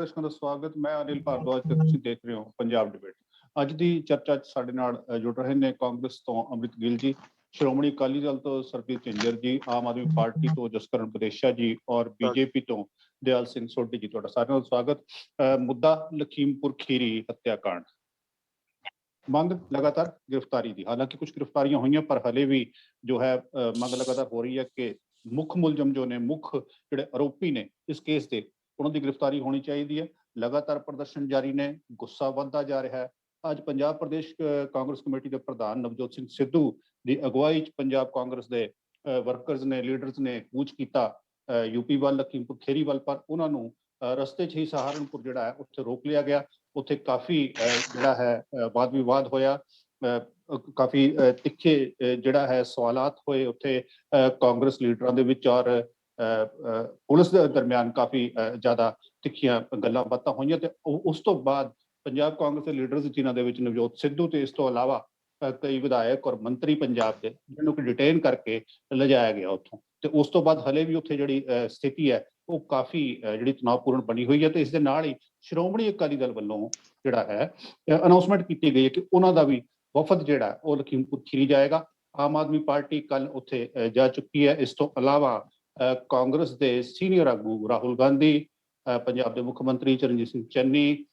ਦਰਸ਼ਕਾਂ ਦਾ ਸਵਾਗਤ। ਮੈਂ ਅਨਿਲ ਭਾਰਦਵਾਜ ਤੇ ਤੁਸੀਂ ਦੇਖ ਰਹੇ ਹੋ ਪੰਜਾਬ ਡਿਬੇਟ। ਅੱਜ ਦੀ ਚਰਚਾ 'ਚ ਸਾਡੇ ਨਾਲ ਜੁੜ ਰਹੇ ਨੇ ਕਾਂਗਰਸ ਤੋਂ ਅੰਮ੍ਰਿਤ ਗਿੱਲ ਜੀ, ਸ਼੍ਰੋਮਣੀ ਅਕਾਲੀ ਦਲ ਤੋਂ ਸਰਬਜੀਤ ਝਿੰਜਰ ਜੀ, ਆਮ ਆਦਮੀ ਪਾਰਟੀ ਤੋਂ ਜਸਕਰਨ ਪਦੇਸ਼ਾ ਜੀ ਔਰ ਬੀਜੇਪੀ ਤੋਂ ਦਿਆਲ ਸਿੰਘ ਸੋਢੀ ਜੀ। ਤੁਹਾਡਾ ਸਾਰਿਆਂ ਦਾ ਸਵਾਗਤ। ਮੁੱਦਾ ਲਖੀਮਪੁਰ ਖੀਰੀ ਹੱਤਿਆਕਾंड, ਮੰਗ लगातार गिरफ्तारी की। हालांकि कुछ गिरफ्तारियां हुई पर हले भी जो है मंग लगातार हो रही है कि मुख मुलजम जो ने, मुख ਜਿਹੜੇ आरोपी ने इस केस ਦੇ, ਉਹਨਾਂ ਦੀ गिरफ्तारी होनी चाहिए है। लगातार प्रदर्शन जारी ने, गुस्सा बढ़ता जा रहा है। ਅੱਜ पंजाब प्रदेश कांग्रेस कमेटी के प्रधान नवजोत सिंह सिद्धू की अगवाई पंजाब कांग्रेस के वर्कर्स ने, लीडर्स ने कूच किया यूपी वाल, लखीमपुर खीरी वाल, पर उन्होंने रस्ते 'ਚ ही सहारनपुर ਜਿਹੜਾ है ਉੱਥੇ रोक लिया गया। ਉੱਥੇ ਕਾਫੀ ਜਿਹੜਾ ਹੈ ਵਾਦ ਵਿਵਾਦ ਹੋਇਆ, ਕਾਫੀ ਤਿੱਖੇ ਜਿਹੜਾ ਹੈ ਸਵਾਲਾਤ ਹੋਏ ਉੱਥੇ ਕਾਂਗਰਸ ਲੀਡਰਾਂ ਦੇ ਵਿੱਚ ਔਰ ਪੁਲਿਸ ਦੇ ਦਰਮਿਆਨ ਕਾਫੀ ਜ਼ਿਆਦਾ ਤਿੱਖੀਆਂ ਗੱਲਾਂ ਬਾਤਾਂ ਹੋਈਆਂ। ਤੇ ਉਸ ਤੋਂ ਬਾਅਦ ਪੰਜਾਬ ਕਾਂਗਰਸ ਦੇ ਲੀਡਰਸ ਜਿਨ੍ਹਾਂ ਦੇ ਵਿੱਚ ਨਵਜੋਤ ਸਿੱਧੂ ਤੇ ਇਸ ਤੋਂ ਇਲਾਵਾ ਕਈ ਵਿਧਾਇਕ ਔਰ ਮੰਤਰੀ ਪੰਜਾਬ ਦੇ, ਜਿਹਨੂੰ ਕਿ ਡਿਟੇਨ ਕਰਕੇ ਲਿਜਾਇਆ ਗਿਆ ਉੱਥੋਂ। ਤੇ ਉਸ ਤੋਂ ਬਾਅਦ ਹਲੇ ਵੀ ਉੱਥੇ ਜਿਹੜੀ ਸਥਿਤੀ ਹੈ ਉਹ ਕਾਫੀ ਜਿਹੜੀ ਤਣਾਅਪੂਰਨ ਬਣੀ ਹੋਈ ਹੈ। ਤੇ ਇਸ ਦੇ ਨਾਲ ਹੀ ਸ਼੍ਰੋਮਣੀ ਅਕਾਲੀ ਦਲ ਵੱਲੋਂ ਜਿਹੜਾ ਹੈ ਅਨਾਉਂਸਮੈਂਟ ਕੀਤੀ ਗਈ ਹੈ ਕਿ ਉਹਨਾਂ ਦਾ ਵੀ ਵਫਦ ਜਿਹੜਾ ਉਹ ਲਖੀਮਪੁਰ ਖੀਰੀ ਜਾਏਗਾ। ਆਮ ਆਦਮੀ ਪਾਰਟੀ ਕੱਲ ਉੱਥੇ ਜਾ ਚੁੱਕੀ ਹੈ। ਇਸ ਤੋਂ ਇਲਾਵਾ ਕਾਂਗਰਸ ਦੇ ਸੀਨੀਅਰ ਆਗੂ ਰਾਹੁਲ ਗਾਂਧੀ, ਪੰਜਾਬ ਦੇ ਮੁੱਖ ਮੰਤਰੀ ਚਰਨਜੀਤ ਸਿੰਘ ਚੰਨੀ,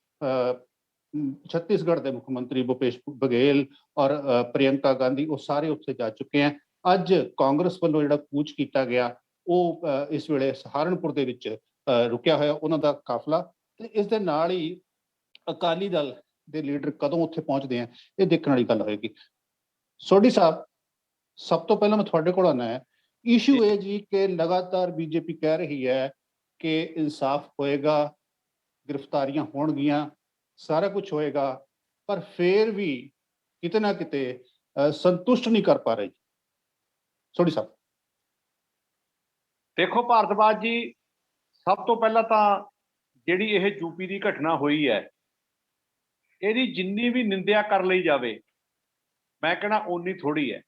ਛੱਤੀਸਗੜ੍ਹ ਦੇ ਮੁੱਖ ਮੰਤਰੀ ਭੁਪੇਸ਼ ਬਘੇਲ ਔਰ ਪ੍ਰਿਯੰਕਾ ਗਾਂਧੀ, ਉਹ ਸਾਰੇ ਉੱਥੇ ਜਾ ਚੁੱਕੇ ਹੈ। ਅੱਜ ਕਾਂਗਰਸ ਵੱਲੋਂ ਜਿਹੜਾ ਕੂਚ ਕੀਤਾ ਗਿਆ ਉਹ ਇਸ ਵੇਲੇ ਸਹਾਰਨਪੁਰ ਦੇ ਵਿੱਚ ਰੁਕਿਆ ਹੋਇਆ ਉਹਨਾਂ ਦਾ ਕਾਫਲਾ। ਤੇ ਇਸ ਦੇ ਨਾਲ ਹੀ ਅਕਾਲੀ ਦਲ ਦੇ ਲੀਡਰ ਕਦੋਂ ਉੱਥੇ ਪਹੁੰਚਦੇ ਆ, ਇਹ ਦੇਖਣ ਵਾਲੀ ਗੱਲ ਹੋਏਗੀ। ਸੋਢੀ ਸਾਹਿਬ, ਸਭ ਤੋਂ ਪਹਿਲਾਂ ਮੈਂ ਤੁਹਾਡੇ ਕੋਲ ਆਉਣਾ ਹੈ। ਇਸ਼ੂ ਇਹ ਜੀ ਕਿ ਲਗਾਤਾਰ ਬੀਜੇਪੀ ਕਹਿ ਰਹੀ ਹੈ ਕਿ ਇਨਸਾਫ ਹੋਏਗਾ, ਗ੍ਰਿਫਤਾਰੀਆਂ ਹੋਣਗੀਆਂ, ਸਾਰਾ ਕੁਝ ਹੋਏਗਾ, ਪਰ ਫਿਰ ਵੀ ਕਿਤੇ ਨਾ ਕਿਤੇ ਸੰਤੁਸ਼ਟ ਨਹੀਂ ਕਰ ਪਾ ਰਹੇ। ਸੋਢੀ ਸਾਹਿਬ ਦੇਖੋ ਭਾਰਦਵਾਜ ਜੀ, ਸਭ ਤੋਂ ਪਹਿਲਾਂ ਤਾਂ ਜਿਹੜੀ ਇਹ ਯੂਪੀ ਦੀ ਘਟਨਾ ਹੋਈ ਹੈ, ਇਹਦੀ ਜਿੰਨੀ ਵੀ ਨਿੰਦਿਆ ਕਰ ਲਈ ਜਾਵੇ, ਮੈਂ ਕਹਿਣਾ ਓਨੀ ਥੋੜੀ ਹੈ।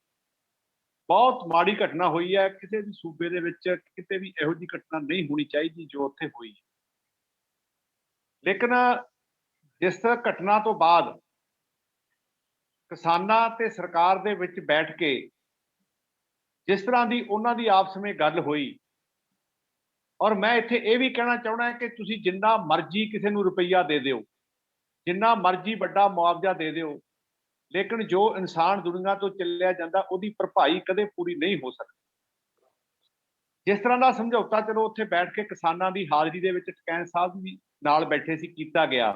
ਬਹੁਤ ਮਾੜੀ ਘਟਨਾ ਹੋਈ ਹੈ। ਕਿਸੇ ਵੀ ਸੂਬੇ ਦੇ ਵਿੱਚ ਕਿਤੇ ਵੀ ਇਹੋ ਜਿਹੀ ਘਟਨਾ ਨਹੀਂ ਹੋਣੀ ਚਾਹੀਦੀ ਜੋ ਉੱਥੇ ਹੋਈ। ਲੇਕਿਨ ਜਿਸ ਘਟਨਾ ਤੋਂ ਬਾਅਦ ਕਿਸਾਨਾਂ ਤੇ ਸਰਕਾਰ ਦੇ ਵਿੱਚ ਬੈਠ ਕੇ ਜਿਸ ਤਰ੍ਹਾਂ ਦੀ ਉਹਨਾਂ ਦੀ ਆਪਸ ਵਿੱਚ ਗੱਲ ਹੋਈ, ਔਰ ਮੈਂ ਇੱਥੇ ਇਹ ਵੀ ਕਹਿਣਾ ਚਾਹੁੰਦਾ ਕਿ ਤੁਸੀਂ ਜਿੰਨਾ ਮਰਜ਼ੀ ਕਿਸੇ ਨੂੰ ਰੁਪਈਆ ਦੇ ਦਿਓ, ਜਿੰਨਾ ਮਰਜ਼ੀ ਵੱਡਾ ਮੁਆਵਜ਼ਾ ਦੇ ਦਿਓ, ਲੇਕਿਨ ਜੋ ਇਨਸਾਨ ਦੁਨੀਆ ਤੋਂ ਚੱਲਿਆ ਜਾਂਦਾ ਉਹਦੀ ਭਰਪਾਈ ਕਦੇ ਪੂਰੀ ਨਹੀਂ ਹੋ ਸਕਦੀ। ਜਿਸ ਤਰ੍ਹਾਂ ਦਾ ਸਮਝੌਤਾ ਚਲੋ ਉੱਥੇ ਬੈਠ ਕੇ ਕਿਸਾਨਾਂ ਦੀ ਹਾਜ਼ਰੀ ਦੇ ਵਿੱਚ ਟਕੈਨ ਸਾਹਿਬ ਵੀ ਨਾਲ ਬੈਠੇ ਸੀ, ਕੀਤਾ ਗਿਆ,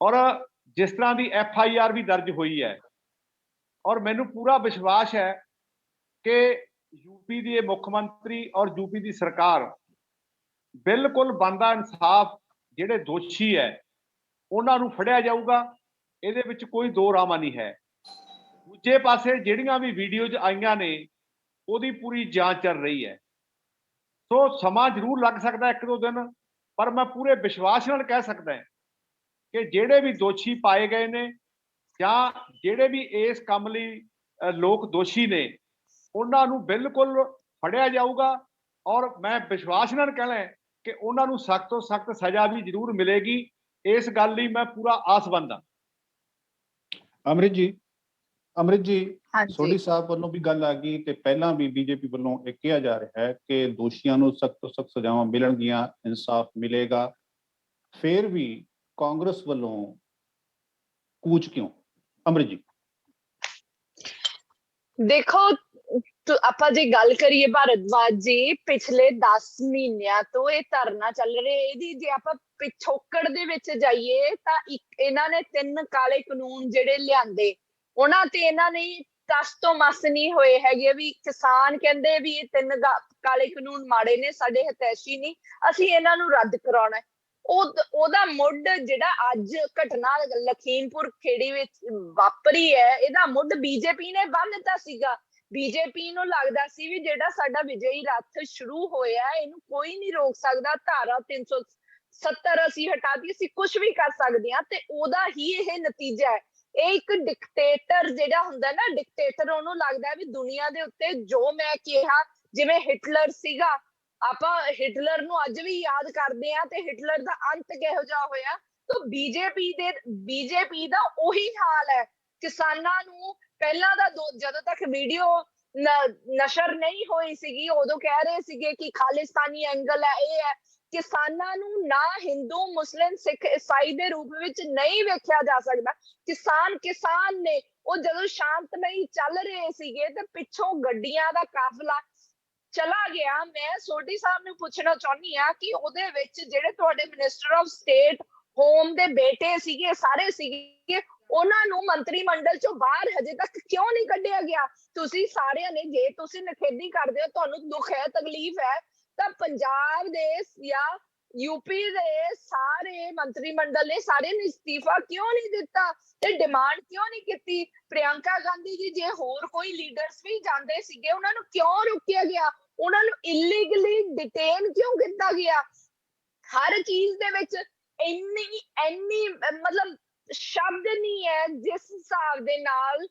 ਔਰ ਜਿਸ ਤਰ੍ਹਾਂ ਦੀ FIR ਵੀ ਦਰਜ ਹੋਈ ਹੈ, ਔਰ ਮੈਨੂੰ ਪੂਰਾ ਵਿਸ਼ਵਾਸ ਹੈ ਕਿ यूपी के मुख्य मंत्री और यूपी की सरकार बिल्कुल बनदा इंसाफ जिहड़े दोषी है उन्होंने फड़िया जाऊगा। इहदे विच कोई दो रामा नहीं है। दूजे पासे जिहड़ियां भी वीडियोज आईयां ने उहदी पूरी जांच चल रही है। सो समा जरूर लग सकता है, एक दो दिन, पर मैं पूरे विश्वास नाल कह सकदा कि जिहड़े भी दोषी पाए गए ने जां जिहड़े भी इस काम लई लोग दोषी ने उन्होंने बिल्कुल फड़िया जाऊगा। और मैं विश्वास नाल कहना है कि उन्होंने सख्त तो सख्त सजा भी जरूर मिलेगी। इस गल लई मैं पूरा आसबंद हाँ। अमृत जी सोढी साहब वालों भी गल आ गई ते पहला भी बीजेपी वालों एक कहा जा रहा है कि दोषियों को सख्त तो सख्त सजावां मिलणगियां, इंसाफ मिलेगा, फिर भी कांग्रेस वालों कूच क्यों? अमृत जी देखो, तो ਆਪਾਂ ਜੇ ਗੱਲ ਕਰੀਏ ਭਾਰਦਵਾਜ ਜੀ, ਪਿਛਲੇ 10 ਮਹੀਨਿਆਂ ਤੋਂ ਇਹ ਧਰਨਾ ਚੱਲ ਰਿਹਾ। ਇਹਦੀ ਜੇ ਆਪਾਂ ਪਿਛੋਕੜ ਦੇ ਵਿੱਚ ਜਾਈਏ ਤਾਂ ਇਹਨਾਂ ਨੇ 3 ਕਾਲੇ ਕਾਨੂੰਨ ਜਿਹੜੇ ਲਿਆਂਦੇ, ਉਹਨਾਂ ਤੇ ਇਹਨਾਂ ਨੇ ਟਸ ਤੋਂ ਮਸ ਨਹੀਂ ਹੋਏ ਹੈਗੇ। ਵੀ ਕਿਸਾਨ ਕਹਿੰਦੇ ਵੀ ਇਹ 3 ਕਾਲੇ ਕਾਨੂੰਨ ਮਾੜੇ ਨੇ, ਸਾਡੇ ਹਿਤੈਸ਼ੀ ਨਹੀਂ, ਅਸੀਂ ਇਹਨਾਂ ਨੂੰ ਰੱਦ ਕਰਾਉਣਾ। ਉਹਦਾ ਮੁੱਢ ਜਿਹੜਾ ਅੱਜ ਘਟਨਾ ਲਖੀਮਪੁਰ ਖੇੜੀ ਵਿੱਚ ਵਾਪਰੀ ਹੈ, ਇਹਦਾ ਮੁੱਢ ਬੀਜੇਪੀ ਨੇ ਬੰਨ ਦਿੱਤਾ ਸੀਗਾ। ਬੀਜੇਪੀ ਨੂੰ ਲੱਗਦਾ ਸੀ ਵੀ ਜਿਹੜਾ ਸਾਡਾ ਵਿਜਈ ਰੱਥ ਸ਼ੁਰੂ ਹੋਇਆ ਇਹਨੂੰ ਕੋਈ ਨਹੀਂ ਰੋਕ ਸਕਦਾ, ਧਾਰਾ 370 ਅਸੀਂ ਹਟਾਤੀ, ਅਸੀਂ ਕੁਝ ਵੀ ਕਰ ਸਕਦੇ ਹਾਂ। ਤੇ ਉਹਦਾ ਹੀ ਇਹ ਨਤੀਜਾ ਹੈ। ਇਹ ਇੱਕ ਡਿਕਟੇਟਰ ਜਿਹੜਾ ਹੁੰਦਾ ਨਾ, ਡਿਕਟੇਟਰ ਉਹਨੂੰ ਲੱਗਦਾ ਵੀ ਦੁਨੀਆ ਦੇ ਉੱਤੇ ਜੋ ਮੈਂ ਕਿਹਾ, ਜਿਵੇਂ ਹਿਟਲਰ ਸੀਗਾ ਆਪਾਂ ਹਿਟਲਰ ਨੂੰ ਅੱਜ ਵੀ ਯਾਦ ਕਰਦੇ ਆ ਤੇ ਹਿਟਲਰ ਦਾ ਅੰਤ ਕਿਹੋ ਜਿਹਾ ਹੋਇਆ। ਤਾਂ ਬੀਜੇਪੀ ਦਾ ਉਹੀ ਹਾਲ ਹੈ। ਕਿਸਾਨਾਂ ਨੂੰ ਪਹਿਲਾਂ ਦਾ ਜਦੋਂ ਤੱਕ ਵੀਡੀਓ ਨਸ਼ਰ ਨਹੀਂ ਹੋਈ ਸੀਗੀ ਉਦੋਂ ਕਹਿ ਰਹੇ ਸੀਗੇ ਕਿ ਖਾਲਿਸਤਾਨੀ ਐਂਗਲ ਹੈ, ਇਹ ਹੈ। ਕਿਸਾਨਾਂ ਨੂੰ ਨਾ ਹਿੰਦੂ, ਮੁਸਲਿਮ, ਸਿੱਖ, ਈਸਾਈ ਦੇ ਰੂਪ ਵਿੱਚ ਨਹੀਂ ਵੇਖਿਆ ਜਾ ਸਕਦਾ। ਕਿਸਾਨ ਨੇ ਉਹ ਜਦੋਂ ਸ਼ਾਂਤਮਈ ਚੱਲ ਰਹੇ ਸੀਗੇ ਤੇ ਪਿੱਛੋਂ ਗੱਡੀਆਂ ਦਾ ਕਾਫਲਾ ਚਲਾ ਗਿਆ। ਮੈਂ ਸੋਢੀ ਸਾਹਿਬ ਨੂੰ ਪੁੱਛਣਾ ਚਾਹੁੰਦੀ ਆ ਕਿ ਉਹਦੇ ਵਿੱਚ ਜਿਹੜੇ ਤੁਹਾਡੇ ਮਿਨਿਸਟਰ ਆਫ ਸਟੇਟ ਹੋਮ ਦੇ ਬੇਟੇ ਸੀਗੇ, ਸਾਰੇ ਸੀਗੇ, ਉਹਨਾਂ ਨੂੰ ਮੰਤਰੀ ਮੰਡਲ ਚੋਂ ਬਾਹਰ ਹਜੇ ਤੱਕ ਕਿਉਂ ਨਹੀਂ ਕੱਢਿਆ ਗਿਆ? ਤੁਸੀਂ ਸਾਰਿਆਂ ਨੇ, ਜੇ ਤੁਸੀਂ ਨਖੇਦੀ ਕਰਦੇ ਹੋ, ਤੁਹਾਨੂੰ ਦੁੱਖ ਹੈ, ਤਕਲੀਫ ਹੈ, ਤਾਂ ਪੰਜਾਬ ਦੇ ਜਾਂ ਯੂਪੀ ਦੇ ਸਾਰੇ ਮੰਤਰੀ ਮੰਡਲ ਨੇ ਸਾਰੇ ਨੇ ਅਸਤੀਫਾ ਕਿਉਂ ਨਹੀਂ ਦਿੱਤਾ ਤੇ ਡਿਮਾਂਡ ਕਿਉਂ ਨਹੀਂ ਕੀਤੀ? ਪ੍ਰਿਯੰਕਾ ਗਾਂਧੀ ਜੀ, ਜੇ ਹੋਰ ਕੋਈ ਲੀਡਰਸ ਵੀ ਜਾਂਦੇ ਸੀਗੇ, ਉਹਨਾਂ ਨੂੰ ਕਿਉਂ ਰੋਕਿਆ ਗਿਆ? ਉਹਨਾਂ ਨੂੰ ਇਲੀਗਲੀ ਡਿਟੇਨ ਕਿਉਂ ਕੀਤਾ ਗਿਆ? ਹਰ ਚੀਜ਼ ਦੇ ਵਿੱਚ ਇੰਨੀ ਮਤਲਬ ਸ਼ਬਦ ਨਹੀਂ ਹੈ ਜਿਸ ਹਿਸਾਬ ਦੇ ਨਾਲ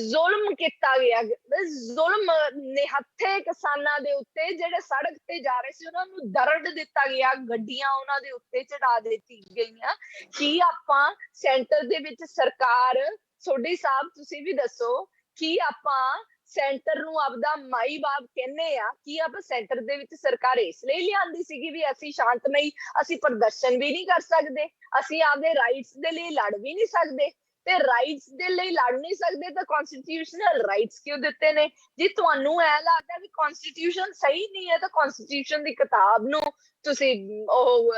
ਜ਼ੁਲਮ ਕੀਤਾ ਗਿਆ। ਜ਼ੁਲਮ ਨਿਹੱਥੇ ਕਿਸਾਨਾਂ ਦੇ ਉੱਤੇ ਜਿਹੜੇ ਸੜਕ ਤੇ ਜਾ ਰਹੇ ਸੀ, ਉਹਨਾਂ ਨੂੰ ਦਰਦ ਦਿੱਤਾ ਗਿਆ, ਗੱਡੀਆਂ ਉਹਨਾਂ ਦੇ ਉੱਤੇ ਚੜਾ ਦਿੱਤੀ ਗਈਆਂ। ਕੀ ਆਪਾਂ ਸੈਂਟਰ ਦੇ ਵਿੱਚ ਸਰਕਾਰ, ਸੋਢੀ ਸਾਹਿਬ ਤੁਸੀਂ ਵੀ ਦੱਸੋ, ਕੀ ਆਪਾਂ ਸੈਂਟਰ ਨੂੰ ਆਪਦਾ ਮਾਈ ਬਾਪ ਕਹਿੰਦੇ ਆ? ਕੀ ਆਪਾਂ ਸੈਂਟਰ ਦੇ ਵਿੱਚ ਸਰਕਾਰ ਇਸ ਲਈ ਲਿਆਂਦੀ ਸੀਗੀ ਵੀ ਅਸੀਂ ਸ਼ਾਂਤਮਈ, ਅਸੀਂ ਪ੍ਰਦਰਸ਼ਨ ਵੀ ਨਹੀਂ ਕਰ ਸਕਦੇ, ਅਸੀਂ ਆਪਦੇ ਰਾਈਟਸ ਦੇ ਲਈ ਲੜ ਵੀ ਨਹੀਂ ਸਕਦੇ? ਤੇ ਰਾਈਟਸ ਦੇ ਲਈ ਲੜ ਨਹੀਂ ਸਕਦੇ ਤਾਂ ਕਨਸਟੀਟਿਊਸ਼ਨਲ ਰਾਈਟਸ ਕਿਉਂ ਦਿੱਤੇ ਨੇ? ਜੇ ਤੁਹਾਨੂੰ ਐ ਲੱਗਦਾ ਵੀ ਕਨਸਟੀਟਿਊਸ਼ਨ ਸਹੀ ਨਹੀਂ ਹੈ ਤਾਂ ਕਨਸਟੀਟਿਊਸ਼ਨ ਦੀ ਕਿਤਾਬ ਨੂੰ ਤੁਸੀਂ ਉਹ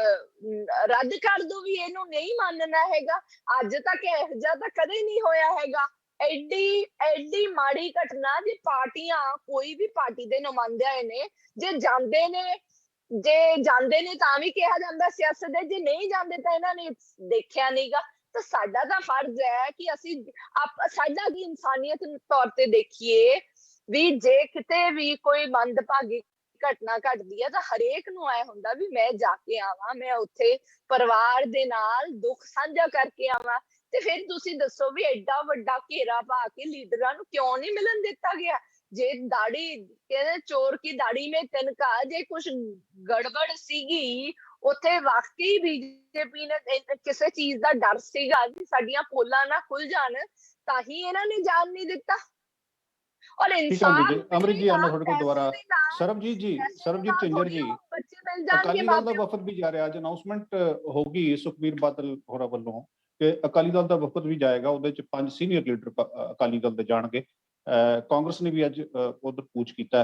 ਰੱਦ ਕਰ ਦੋ ਵੀ ਇਹਨੂੰ ਨਹੀਂ ਮੰਨਣਾ ਹੈਗਾ। ਅੱਜ ਤੱਕ ਇਹੋ ਜਿਹਾ ਤਾਂ ਕਦੇ ਨਹੀਂ ਹੋਇਆ ਹੈਗਾ। ਐਡੀ ਮਾੜੀ ਘਟਨਾ, ਜੇ ਪਾਰਟੀਆਂ, ਕੋਈ ਵੀ ਪਾਰਟੀ ਦੇ ਨੁਮਾਇੰਦੇ ਨੇ, ਜੇ ਜਾਂਦੇ ਨੇ ਤਾਂ ਵੀ ਕਿਹਾ ਜਾਂਦਾ ਸਿਆਸਤ ਦੇ, ਜੇ ਨਹੀਂ ਜਾਂਦੇ ਤਾਂ ਇਹਨਾਂ ਨੇ ਦੇਖਿਆ ਨਹੀਂਗਾ। ਤਾਂ ਸਾਡਾ ਤਾਂ ਫਰਜ਼ ਹੈ ਕਿ ਅਸੀਂ ਸਾਡਾ ਕੀ ਇਨਸਾਨੀਅਤ ਤੌਰ ਤੇ ਦੇਖੀਏ ਵੀ ਜੇ ਕਿਤੇ ਵੀ ਕੋਈ ਮੰਦਭਾਗੀ ਘਟਨਾ ਘਟਦੀ ਹੈ ਤਾਂ ਹਰੇਕ ਨੂੰ ਐ ਹੁੰਦਾ ਵੀ ਮੈਂ ਜਾ ਕੇ ਆਵਾਂ, ਮੈਂ ਉੱਥੇ ਪਰਿਵਾਰ ਦੇ ਨਾਲ ਦੁੱਖ ਸਾਂਝਾ ਕਰਕੇ ਆਵਾਂ। ਤੇ ਫਿਰ ਤੁਸੀਂ ਦੱਸੋ ਵੀ ਐਡਾ ਵੱਡਾ ਘੇਰਾ ਪਾ ਕੇ ਲੀਡਰਾਂ ਨੂੰ ਕਿਉਂ ਨਹੀਂ ਮਿਲਣ ਦਿੱਤਾ ਗਿਆ? ਜੇ ਦਾੜੀ ਕਹਿੰਦੇ ਚੋਰ ਕੀ ਦਾੜੀ ਮੇਂ ਤਿਨਕਾ, ਜੇ ਕੁਛ ਗੜਬੜ ਸੀਗੀ ਉੱਥੇ, ਵਾਕਈ ਬੀਜੇਪੀ ਨੇ ਕਿਸੇ ਚੀਜ਼ ਦਾ ਡਰ ਸੀਗਾ ਕਿ ਸਾਡੀਆਂ ਪੋਲਾਂ ਨਾ ਖੁੱਲ ਜਾਣ, ਤਾਂ ਹੀ ਇਹਨਾਂ ਨੇ ਜਾਣ ਨਹੀਂ ਦਿੱਤਾ। ਔਰ ਇਨਸਾਫ ਅਮਰਿਤ ਜੀ ਆਉਣਾ ਤੁਹਾਡੇ ਕੋਲ ਦੁਬਾਰਾ। ਸਰਬਜੀਤ ਝਿੰਜਰ ਜੀ, ਬੱਚੇ ਮਿਲ ਜਾਣਗੇ। ਅਕਾਲੀ ਦਲ ਦਾ ਵਫਦ ਵੀ ਜਾ ਰਿਹਾ, ਅੱਜ ਅਨਾਉਂਸਮੈਂਟ ਹੋਗੀ ਸੁਖਬੀਰ ਬਾਦਲ ਹੋਰਾਂ ਵੱਲੋਂ ਕਿ ਅਕਾਲੀ ਦਲ ਦਾ ਵਫਦ ਵੀ ਜਾਏਗਾ, ਉਹਦੇ ਚ 5 ਸੀਨੀਅਰ ਲੀਡਰ ਅਕਾਲੀ ਦਲ ਦੇ ਜਾਣਗੇ। ਕਾਂਗਰਸ ਨੇ ਵੀ ਅੱਜ ਉਧਰ ਕੂਚ ਕੀਤਾ।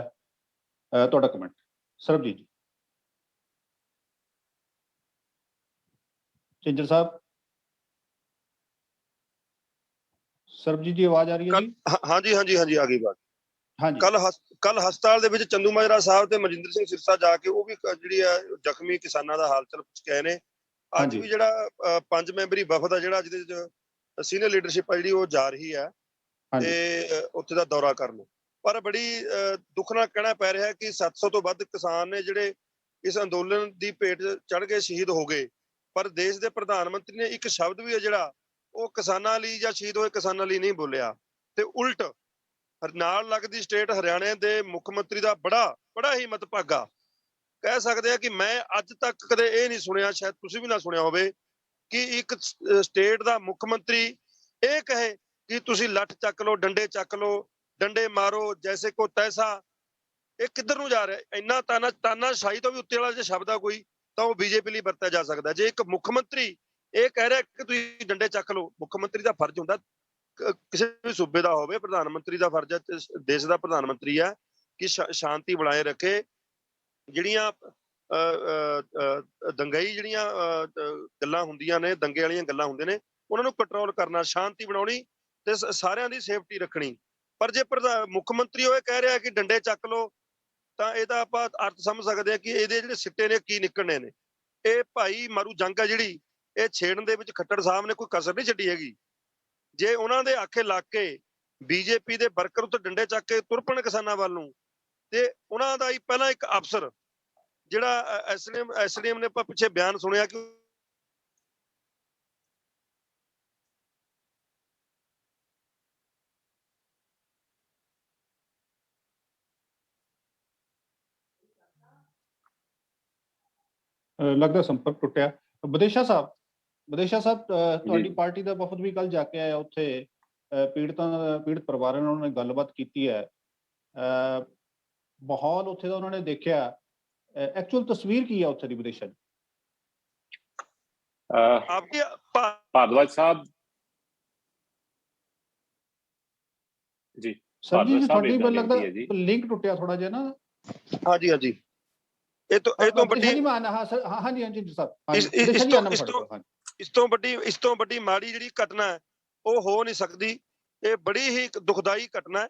ਤੁਹਾਡਾ ਕਮੈਂਟ ਸਰਬਜੀਤ ਜੀ। ਝਿੰਜਰ ਸਾਹਿਬ, ਸਰਬਜੀਤ ਜੀ ਆਵਾਜ਼ ਆ ਰਹੀ ਹੈ ਜੀ? ਹਾਂਜੀ ਆ ਗਈ ਬਾਤ। ਹਾਂਜੀ, ਕੱਲ ਹਸਪਤਾਲ ਦੇ ਵਿੱਚ ਚੰਦੂਮਾਜਰਾ ਸਾਹਿਬ ਤੇ ਮਨਜਿੰਦਰ ਸਿੰਘ ਸਿਰਸਾ ਜਾ ਕੇ ਉਹ ਵੀ ਜਿਹੜੀ ਆ ਜ਼ਖਮੀ ਕਿਸਾਨਾਂ ਦਾ ਹਾਲ ਚਾਲ ਪੁੱਛ ਕੇ ਆਏ ਨੇ। ਅੱਜ ਵੀ ਜਿਹੜਾ 5 ਮੈਂਬਰੀ ਵਫਦ ਆ ਜਿਹੜਾ ਜਿਹਦੇ ਵਿੱਚ ਸੀਨੀਅਰ ਲੀਡਰਸ਼ਿਪ ਆ ਜਿਹੜੀ ਉਹ ਜਾ ਰਹੀ ਹੈ ਤੇ ਉੱਥੇ ਦਾ ਦੌਰਾ ਕਰਨ। ਪਰ ਬੜੀ ਦੁੱਖ ਨਾਲ ਕਹਿਣਾ ਪੈ ਰਿਹਾ ਕਿ 700 ਤੋਂ ਵੱਧ ਕਿਸਾਨ ਨੇ ਜਿਹੜੇ ਇਸ ਅੰਦੋਲਨ ਦੀ ਭੇਟ ਚੜ੍ਹ ਕੇ ਸ਼ਹੀਦ ਹੋ ਗਏ। ਪਰ ਦੇਸ਼ ਦੇ ਪ੍ਰਧਾਨ ਮੰਤਰੀ ਨੇ ਇੱਕ ਸ਼ਬਦ ਵੀ ਹੈ ਜਿਹੜਾ ਉਹ ਕਿਸਾਨਾਂ ਲਈ ਜਾਂ ਸ਼ਹੀਦ ਹੋਏ ਕਿਸਾਨਾਂ ਲਈ ਨਹੀਂ ਬੋਲਿਆ, ਤੇ ਉਲਟ ਨਾਲ ਲੱਗਦੀ ਸਟੇਟ ਹਰਿਆਣੇ ਦੇ ਮੁੱਖ ਮੰਤਰੀ ਦਾ ਬੜਾ ਹੀ ਮਤਭਾਗਾ ਕਹਿ ਸਕਦੇ ਆ ਕਿ ਮੈਂ ਅੱਜ ਤੱਕ ਕਦੇ ਇਹ ਨਹੀਂ ਸੁਣਿਆ, ਸ਼ਾਇਦ ਤੁਸੀਂ ਵੀ ਨਾ ਸੁਣਿਆ ਹੋਵੇ, ਕਿ ਇੱਕ ਸਟੇਟ ਦਾ ਮੁੱਖ ਮੰਤਰੀ ਇਹ ਕਹੇ ਕਿ ਤੁਸੀਂ ਲੱਠ ਚੱਕ ਲਓ, ਡੰਡੇ ਚੱਕ ਲਓ, ਡੰਡੇ ਮਾਰੋ ਜੈਸੇ ਕੋ ਤੈਸਾ। ਇਹ ਕਿੱਧਰ ਨੂੰ ਜਾ ਰਿਹਾ? ਇੰਨਾ ਤਾਨਾਸ਼ਾਹੀ ਤੋਂ ਵੀ ਉੱਤੇ ਵਾਲਾ ਜੇ ਸ਼ਬਦ ਆ ਕੋਈ ਤਾਂ ਉਹ ਬੀਜੇਪੀ ਲਈ ਵਰਤਿਆ ਜਾ ਸਕਦਾ। ਜੇ ਇੱਕ ਮੁੱਖ ਮੰਤਰੀ ਇਹ ਕਹਿ ਰਿਹਾ ਕਿ ਤੁਸੀਂ ਡੰਡੇ ਚੱਕ ਲਓ, ਮੁੱਖ ਮੰਤਰੀ ਦਾ ਫਰਜ਼ ਹੁੰਦਾ, ਕਿਸੇ ਵੀ ਸੂਬੇ ਦਾ ਹੋਵੇ, ਪ੍ਰਧਾਨ ਮੰਤਰੀ ਦਾ ਫਰਜ਼ ਹੈ, ਦੇਸ਼ ਦਾ ਪ੍ਰਧਾਨ ਮੰਤਰੀ ਹੈ ਕਿ ਸ਼ਾਂਤੀ ਬਣਾਏ ਰੱਖੇ। ਜਿਹੜੀਆਂ ਦੰਗਈ ਜਿਹੜੀਆਂ ਗੱਲਾਂ ਹੁੰਦੀਆਂ ਨੇ, ਦੰਗੇ ਵਾਲੀਆਂ ਗੱਲਾਂ ਹੁੰਦੀਆਂ ਨੇ, ਉਹਨਾਂ ਨੂੰ ਕੰਟਰੋਲ ਕਰਨਾ, ਸ਼ਾਂਤੀ ਬਣਾਉਣੀ ਤੇ ਸਾਰਿਆਂ ਦੀ ਸੇਫਟੀ ਰੱਖਣੀ। ਪਰ ਜੇ ਮੁੱਖ ਮੰਤਰੀ ਉਹ ਇਹ ਕਹਿ ਰਿਹਾ ਕਿ ਡੰਡੇ ਚੱਕ ਲਓ, ਤਾਂ ਇਹਦਾ ਆਪਾਂ ਅਰਥ ਸਮਝ ਸਕਦੇ ਹਾਂ ਕਿ ਇਹਦੇ ਜਿਹੜੇ ਸਿੱਟੇ ਨੇ ਕੀ ਨਿਕਲਣੇ ਨੇ। ਇਹ ਭਾਈ ਮਾਰੂ ਜੰਗ ਆ ਜਿਹੜੀ, ਇਹ ਛੇੜਨ ਦੇ ਵਿੱਚ ਖੱਟੜ ਸਾਹਿਬ ਨੇ ਕੋਈ ਕਸਰ ਨਹੀਂ ਛੱਡੀ ਹੈਗੀ। ਜੇ ਉਹਨਾਂ ਦੇ ਆਖੇ ਲੱਗ ਕੇ ਬੀਜੇਪੀ ਦੇ ਵਰਕਰ ਉੱਤੇ ਡੰਡੇ ਚੱਕ ਕੇ ਤੁਰ ਪੈਣ ਕਿਸਾਨਾਂ ਵੱਲ ਨੂੰ, ਤੇ ਉਹਨਾਂ ਦਾ ਹੀ ਪਹਿਲਾਂ ਇੱਕ ਅਫਸਰ ਜਿਹੜਾ ਐਸਡੀਐਮ ਨੇ ਆਪਾਂ ਪਿੱਛੇ ਬਿਆਨ ਸੁਣਿਆ ਕਿ ਲੱਗਦਾ ਸੰਪਰਕ ਟੁੱਟਿਆ। ਵਿਦੇਸ਼ਾ ਸਾਹਿਬ ਤੁਹਾਡੀ ਜੀ। ਪਾਰਟੀ ਦਾ ਵਫਦ ਵੀ ਕੱਲ ਜਾ ਕੇ ਆਇਆ ਉੱਥੇ, ਪੀੜਤ ਪਰਿਵਾਰਾਂ ਨਾਲ ਉਹਨਾਂ ਨੇ ਗੱਲਬਾਤ ਕੀਤੀ ਹੈ। ਮਾਹੌਲ ਉੱਥੇ ਦਾ ਉਹਨਾਂ ਨੇ ਦੇਖਿਆ, ਐਕਚੁਅਲ ਤਸਵੀਰ ਕੀ ਹੈ ਉੱਥੇ ਦੀ ਵਿਦੇਸ਼ਾ ਦੀ? ਆਪਕੀ भारद्वाज साहब जी, ਸਰ ਜੀ ਭਾਰਦਵਾਜ ਸਾਹਿਬ ਤੁਹਾਡੀ ਏਦਾਂ ਮੈਨੂੰ ਲੱਗਦਾ ਬੇਨਤੀ ਹੈ ਜੀ। ਲਿੰਕ ਟੁੱਟਿਆ ਥੋੜਾ ਜਿਹਾ ਨਾ। ਹਾਂਜੀ ਹਾਂਜੀ, ਇਹ ਤੋਂ ਵੱਡੀ ਜੀ ਮੈਂ ਆਨਾ, ਹਾਂ ਸਰ, ਹਾਂ ਹਾਂਜੀ ਹਾਂਜੀ ਸਾਹਿਬ, ਇਸ ਵਿਦੇਸ਼ਾ ਜੀ ਆਨਾ ਮੈਂ ਤੋਂ ਤੁਹਾਡੇ ਕੋਲ, ਹਾਂਜੀ। ਇਸ ਤੋਂ ਵੱਡੀ ਮਾੜੀ ਜਿਹੜੀ ਘਟਨਾ ਹੈ ਉਹ ਹੋ ਨਹੀਂ ਸਕਦੀ। ਇਹ ਬੜੀ ਹੀ ਇੱਕ ਦੁਖਦਾਈ ਘਟਨਾ ਹੈ,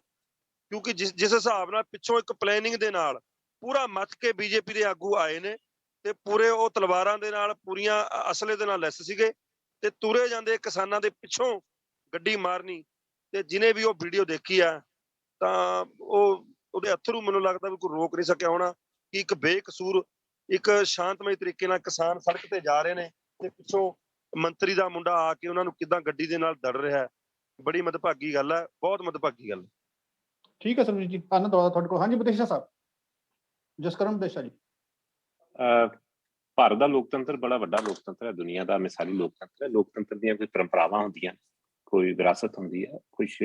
ਕਿਉਂਕਿ ਜਿਸ ਹਿਸਾਬ ਨਾਲ ਪਿੱਛੋਂ ਇੱਕ ਪਲੈਨਿੰਗ ਦੇ ਨਾਲ ਪੂਰਾ ਮੱਥ ਕੇ ਬੀਜੇਪੀ ਦੇ ਆਗੂ ਆਏ ਨੇ ਤੇ ਪੂਰੇ ਉਹ ਤਲਵਾਰਾਂ ਦੇ ਨਾਲ, ਪੂਰੀਆਂ ਅਸਲੇ ਦੇ ਨਾਲ ਲੈਸ ਸੀਗੇ ਤੇ ਤੁਰੇ ਜਾਂਦੇ ਕਿਸਾਨਾਂ ਦੇ ਪਿੱਛੋਂ ਗੱਡੀ ਮਾਰਨੀ। ਤੇ ਜਿਹਨੇ ਵੀ ਉਹ ਵੀਡੀਓ ਦੇਖੀ ਆ ਤਾਂ ਉਹਦੇ ਅਥਰੂ ਮੈਨੂੰ ਲੱਗਦਾ ਵੀ ਕੋਈ ਰੋਕ ਨਹੀਂ ਸਕਿਆ ਹੋਣਾ ਕਿ ਇੱਕ ਬੇਕਸੂਰ, ਇੱਕ ਸ਼ਾਂਤਮਈ ਤਰੀਕੇ ਨਾਲ ਕਿਸਾਨ ਸੜਕ ਤੇ ਜਾ ਰਹੇ ਨੇ ਤੇ ਪਿੱਛੋਂ ਮੰਤਰੀ ਦਾ ਮੁੰਡਾ ਆ ਕੇ ਉਹਨਾਂ ਨੂੰ ਕਿੱਦਾਂ ਗੱਡੀ ਦੇ ਨਾਲ ਦੜ ਰਿਹਾ ਹੈ। ਬੜੀ ਮਦਭਾਗੀ ਗੱਲ ਹੈ, ਬਹੁਤ ਮਦਭਾਗੀ ਗੱਲ। ਠੀਕ ਹੈ ਸਰਵਜੀਤ ਜੀ, ਆਨੰਦ ਤੁਹਾਡੇ ਕੋਲ। ਹਾਂਜੀ ਵਿਦੇਸ਼ਾ ਸਾਹਿਬ, ਜਸਕਰਨ ਵਿਦੇਸ਼ਾ ਜੀ। ਭਾਰਤ ਦਾ ਲੋਕਤੰਤਰ ਬੜਾ ਵੱਡਾ ਲੋਕਤੰਤਰ ਹੈ, ਦੁਨੀਆ ਦਾ ਮਿਸਾਲੀ ਲੋਕਤੰਤਰ ਹੈ। ਲੋਕਤੰਤਰ ਦੀਆਂ ਕੋਈ ਪਰੰਪਰਾਵਾਂ ਹੁੰਦੀਆਂ, ਕੋਈ ਵਿਰਾਸਤ ਹੁੰਦੀ ਹੈ, ਕੁਛ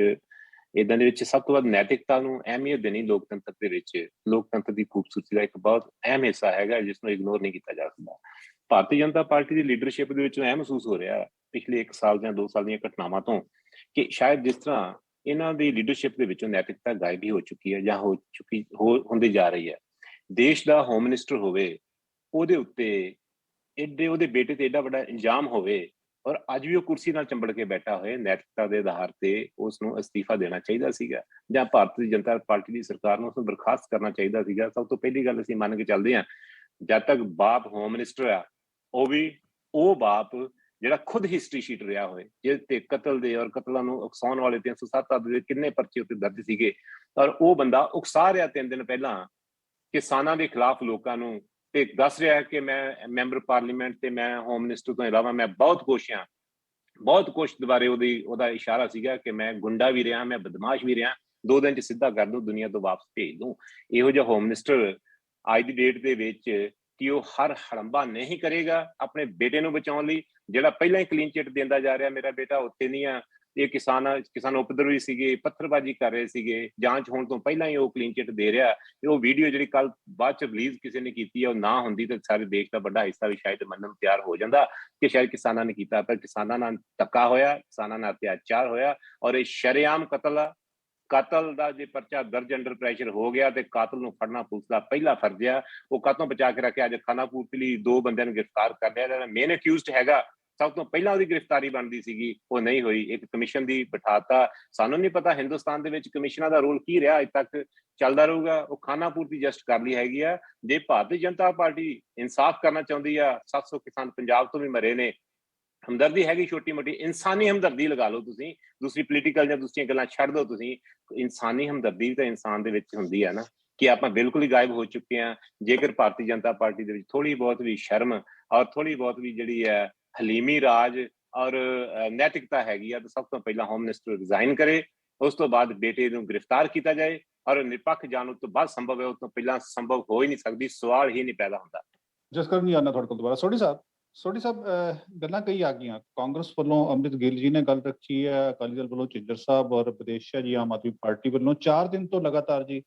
ਇਦਾਂ ਦੇ ਵਿੱਚ ਸਭ ਤੋਂ ਵੱਧ ਨੈਤਿਕਤਾ ਨੂੰ ਅਹਿਮੀਅਤ ਦੇਣੀ ਲੋਕਤੰਤਰ ਦੇ ਵਿੱਚ ਲੋਕਤੰਤਰ ਦੀ ਖੂਬਸੂਰਤੀ ਦਾ ਇੱਕ ਬਹੁਤ ਅਹਿਮ ਹਿੱਸਾ ਹੈਗਾ, ਜਿਸ ਨੂੰ ਇਗਨੋਰ ਨਹੀਂ ਕੀਤਾ ਜਾ ਸਕਦਾ। ਭਾਰਤੀ ਜਨਤਾ ਪਾਰਟੀ ਦੀ ਲੀਡਰਸ਼ਿਪ ਦੇ ਵਿੱਚ ਇਹ ਮਹਿਸੂਸ ਹੋ ਰਿਹਾ ਪਿਛਲੇ 1 ਸਾਲ ਜਾਂ 2 ਸਾਲ ਦੀਆਂ ਘਟਨਾਵਾਂ ਤੋਂ ਕਿ ਸ਼ਾਇਦ ਜਿਸ ਤਰ੍ਹਾਂ ਇਹਨਾਂ ਦੀ ਲੀਡਰਸ਼ਿਪ ਦੇ ਵਿੱਚੋਂ ਨੈਤਿਕਤਾ ਗਾਇਬ ਹੀ ਹੋ ਚੁੱਕੀ ਹੈ ਜਾਂ ਹੁੰਦੀ ਜਾ ਰਹੀ ਹੈ। ਦੇਸ਼ ਦਾ ਹੋਮ ਮਿਨਿਸਟਰ ਹੋਵੇ, ਉਹਦੇ ਉੱਤੇ ਉਹਦੇ ਬੇਟੇ ਤੇ ਏਡਾ ਵੱਡਾ ਇਲਜ਼ਾਮ ਹੋਵੇ ਔਰ ਅੱਜ ਵੀ ਉਹ ਕੁਰਸੀ ਨਾਲ ਚੰਬੜ ਕੇ ਬੈਠਾ ਹੋਏ, ਨੈਤਿਕਤਾ ਦੇ ਆਧਾਰ ਤੇ ਉਸ ਨੂੰ ਅਸਤੀਫਾ ਦੇਣਾ ਚਾਹੀਦਾ ਸੀਗਾ ਜਾਂ ਭਾਰਤੀ ਜਨਤਾ ਪਾਰਟੀ ਦੀ ਸਰਕਾਰ ਨੂੰ ਉਸ ਨੂੰ ਬਰਖਾਸਤ ਕਰਨਾ ਚਾਹੀਦਾ ਸੀਗਾ। ਸਭ ਤੋਂ ਪਹਿਲੀ ਗੱਲ ਅਸੀਂ ਮੰਨ ਕੇ ਚੱਲਦੇ ਹਾਂ, ਜਦ ਤੱਕ ਬਾਪ ਹੋਮ ਮਿਨਿਸਟਰ ਆ, ਉਹ ਬਾਪ ਜਿਹੜਾ ਖੁਦ ਹਿਸਟਰੀ ਸ਼ੀਟ ਰਿਹਾ ਹੋਏ, ਜਿਹਦੇ ਤੇ ਕਤਲ ਦੇ ਔਰ ਕਤਲਾਂ ਨੂੰ ਉਕਸਾਉਣ ਵਾਲੇ 307 ਦੇ ਕਿੰਨੇ ਪਰਚੇ ਉੱਤੇ ਦਰਜ ਸੀਗੇ, ਔਰ ਉਹ ਬੰਦਾ ਉਕਸਾ ਰਿਹਾ 3 ਦਿਨ ਪਹਿਲਾਂ ਕਿਸਾਨਾਂ ਦੇ ਖਿਲਾਫ ਲੋਕਾਂ ਨੂੰ ਤੇ ਦੱਸ ਰਿਹਾ ਕਿ ਮੈਂ ਮੈਂਬਰ ਪਾਰਲੀਮੈਂਟ ਤੇ ਮੈਂ ਹੋਮ ਮਿਨਿਸਟਰ ਤੋਂ ਇਲਾਵਾ ਮੈਂ ਬਹੁਤ ਕੁਛ ਦੁਬਾਰੇ ਉਹਦਾ ਇਸ਼ਾਰਾ ਸੀਗਾ ਕਿ ਮੈਂ ਗੁੰਡਾ ਵੀ ਰਿਹਾ, ਮੈਂ ਬਦਮਾਸ਼ ਵੀ ਰਿਹਾ, 2 ਦਿਨ ਚ ਸਿੱਧਾ ਕਰ ਦੂੰ, ਦੁਨੀਆ ਤੋਂ ਵਾਪਸ ਭੇਜ ਦੂੰ। ਇਹੋ ਜਿਹਾ ਹੋਮ ਮਿਨਿਸਟਰ ਅੱਜ ਦੀ ਡੇਟ ਦੇ ਵਿੱਚ ਕਿ ਉਹ ਹਰ ਹੜੰਬਾ ਨਹੀਂ ਕਰੇਗਾ ਆਪਣੇ ਬੇਟੇ ਨੂੰ ਬਚਾਉਣ ਲਈ, ਜਿਹੜਾ ਪਹਿਲਾਂ ਹੀ ਕਲੀਨ ਚਿੱਟ ਦਿੰਦਾ ਜਾ ਰਿਹਾ, ਮੇਰਾ ਬੇਟਾ ਉੱਥੇ ਨਹੀਂ ਆ, ਇਹ ਕਿਸਾਨ ਉਪਦਰਵੀ ਸੀਗੇ, ਪੱਥਰਬਾਜ਼ੀ ਕਰ ਰਹੇ ਸੀਗੇ, ਜਾਂਚ ਹੋਣ ਤੋਂ ਪਹਿਲਾਂ ਹੀ ਉਹ ਕਲੀਨ ਚਿੱਟ ਦੇ ਰਿਹਾ। ਉਹ ਵੀਡੀਓ ਜਿਹੜੀ ਕੱਲ ਬਾਅਦ ਚ ਰਿਲੀਜ਼ ਕਿਸੇ ਨੇ ਕੀਤੀ ਹੈ, ਉਹ ਨਾ ਹੁੰਦੀ ਤਾਂ ਸਾਰੇ ਦੇਸ਼ ਦਾ ਵੱਡਾ ਹਿੱਸਾ ਵੀ ਸ਼ਾਇਦ ਮੰਨਣ ਨੂੰ ਤਿਆਰ ਹੋ ਜਾਂਦਾ ਕਿ ਸ਼ਾਇਦ ਕਿਸਾਨਾਂ ਨੇ ਕੀਤਾ, ਪਰ ਕਿਸਾਨਾਂ ਨਾਲ ਧੱਕਾ ਹੋਇਆ, ਕਿਸਾਨਾਂ ਨਾਲ ਅਤਿਆਚਾਰ ਹੋਇਆ ਔਰ ਇਹ ਸ਼ਰੇਆਮ ਕਤਲ ਦਾ ਜੇ ਪਰਚਾ ਦਰਜ ਅੰਡਰ ਪ੍ਰੈਸ਼ਰ ਹੋ ਗਿਆ ਤੇ ਕਾਤਲ ਨੂੰ ਫੜਨਾ ਪੁਲਿਸ ਦਾ ਪਹਿਲਾ ਫਰਜ਼ ਆ। ਉਹ ਕਾਤੋਂ ਬਚਾ ਕੇ ਰੱਖਿਆ। ਅੱਜ ਖਾਨਾਪੂਰਤੀ ਲਈ 2 ਬੰਦਿਆਂ ਨੂੰ ਗ੍ਰਿਫਤਾਰ ਕਰ ਲਿਆ, ਜਿਹੜਾ ਮੇਨ ਅਕਿਊਜ਼ਡ ਹੈਗਾ, ਸਭ ਤੋਂ ਪਹਿਲਾਂ ਉਹਦੀ ਗ੍ਰਿਫਤਾਰੀ ਬਣਦੀ ਸੀਗੀ, ਉਹ ਨਹੀਂ ਹੋਈ। ਇੱਕ ਕਮਿਸ਼ਨ ਦੀ ਬਿਠਾਤਾ, ਸਾਨੂੰ ਨਹੀਂ ਪਤਾ ਹਿੰਦੁਸਤਾਨ ਦੇ ਵਿੱਚ ਕਮਿਸ਼ਨਾਂ ਦਾ ਰੋਲ ਕੀ ਰਿਹਾ, ਅੱਜ ਤੱਕ ਚੱਲਦਾ ਰਹੂਗਾ। ਉਹ ਖਾਨਾਪੂਰਤੀ ਜਸਟ ਕਰ ਲਈ ਹੈਗੀ ਆ। ਜੇ ਭਾਰਤੀ ਜਨਤਾ ਪਾਰਟੀ ਇਨਸਾਫ ਕਰਨਾ ਚਾਹੁੰਦੀ ਆ, 700 ਕਿਸਾਨ ਪੰਜਾਬ ਤੋਂ ਵੀ ਮਰੇ ਨੇ, ਹਮਦਰਦੀ ਹੈਗੀ ਛੋਟੀ ਮੋਟੀ, ਇਨਸਾਨੀ ਹਮਦਰਦੀ ਲਗਾ ਲਓ ਤੁਸੀਂ, ਦੂਸਰੀ ਪੋਲੀਟੀਕਲ ਜਾਂ ਦੂਸਰੀਆਂ ਗੱਲਾਂ ਛੱਡ ਦਿਓ ਤੁਸੀਂ, ਇਨਸਾਨੀ ਹਮਦਰਦੀ ਤਾਂ ਇਨਸਾਨ ਦੇ ਵਿੱਚ ਹੁੰਦੀ ਹੈ ਨਾ, ਕਿ ਆਪਾਂ ਬਿਲਕੁਲ ਹੀ ਗਾਇਬ ਹੋ ਚੁੱਕੇ ਹਾਂ। ਜੇਕਰ ਭਾਰਤੀ ਜਨਤਾ ਪਾਰਟੀ ਦੇ ਵਿੱਚ ਥੋੜੀ ਬਹੁਤ ਵੀ ਸ਼ਰਮ ਔਰ ਥੋੜੀ ਬਹੁਤ ਵੀ ਜਿਹੜੀ ਹੈ ਹਲੀਮੀ ਰਾਜ ਔਰ ਨੈਤਿਕਤਾ ਹੈਗੀ ਆ, ਤਾਂ ਸਭ ਤੋਂ ਪਹਿਲਾਂ ਹੋਮ ਮਿਨਿਸਟਰ ਰਿਜ਼ਾਈਨ ਕਰੇ, ਉਸ ਤੋਂ ਬਾਅਦ ਬੇਟੇ ਨੂੰ ਗ੍ਰਿਫਤਾਰ ਕੀਤਾ ਜਾਏ ਔਰ ਨਿਰਪੱਖ ਜਾਂਚ ਤੋਂ ਬਾਅਦ ਸੰਭਵ ਹੈ, ਉਸ ਤੋਂ ਪਹਿਲਾਂ ਸੰਭਵ ਹੋ ਹੀ ਨਹੀਂ ਸਕਦੀ, ਸਵਾਲ ਹੀ ਨਹੀਂ ਪੈਦਾ ਹੁੰਦਾ। ਜਸਕਰਨ ਜੀ ਆਨਾ ਤੁਹਾਡੇ ਕੋਲ ਦੁਬਾਰਾ। ਸੋਢੀ ਸਾਹਿਬ ਗੱਲਾਂ ਕਈ ਆ ਗਈਆਂ, ਕਾਂਗਰਸ ਵੱਲੋਂ ਅੰਮ੍ਰਿਤ ਗਿੱਲ ਜੀ ਨੇ ਗੱਲ ਰੱਖੀ ਹੈ, ਅਕਾਲੀ ਦਲ ਵੱਲੋਂ ਝਿੰਜਰ ਸਾਹਿਬ ਔਰ ਵਿਦੇਸ਼ਾ ਜੀ ਆਮ ਆਦਮੀ ਪਾਰਟੀ ਵੱਲੋਂ 4 ਦਿਨ ਤੋਂ ਲਗਾਤਾਰ ਜੀ,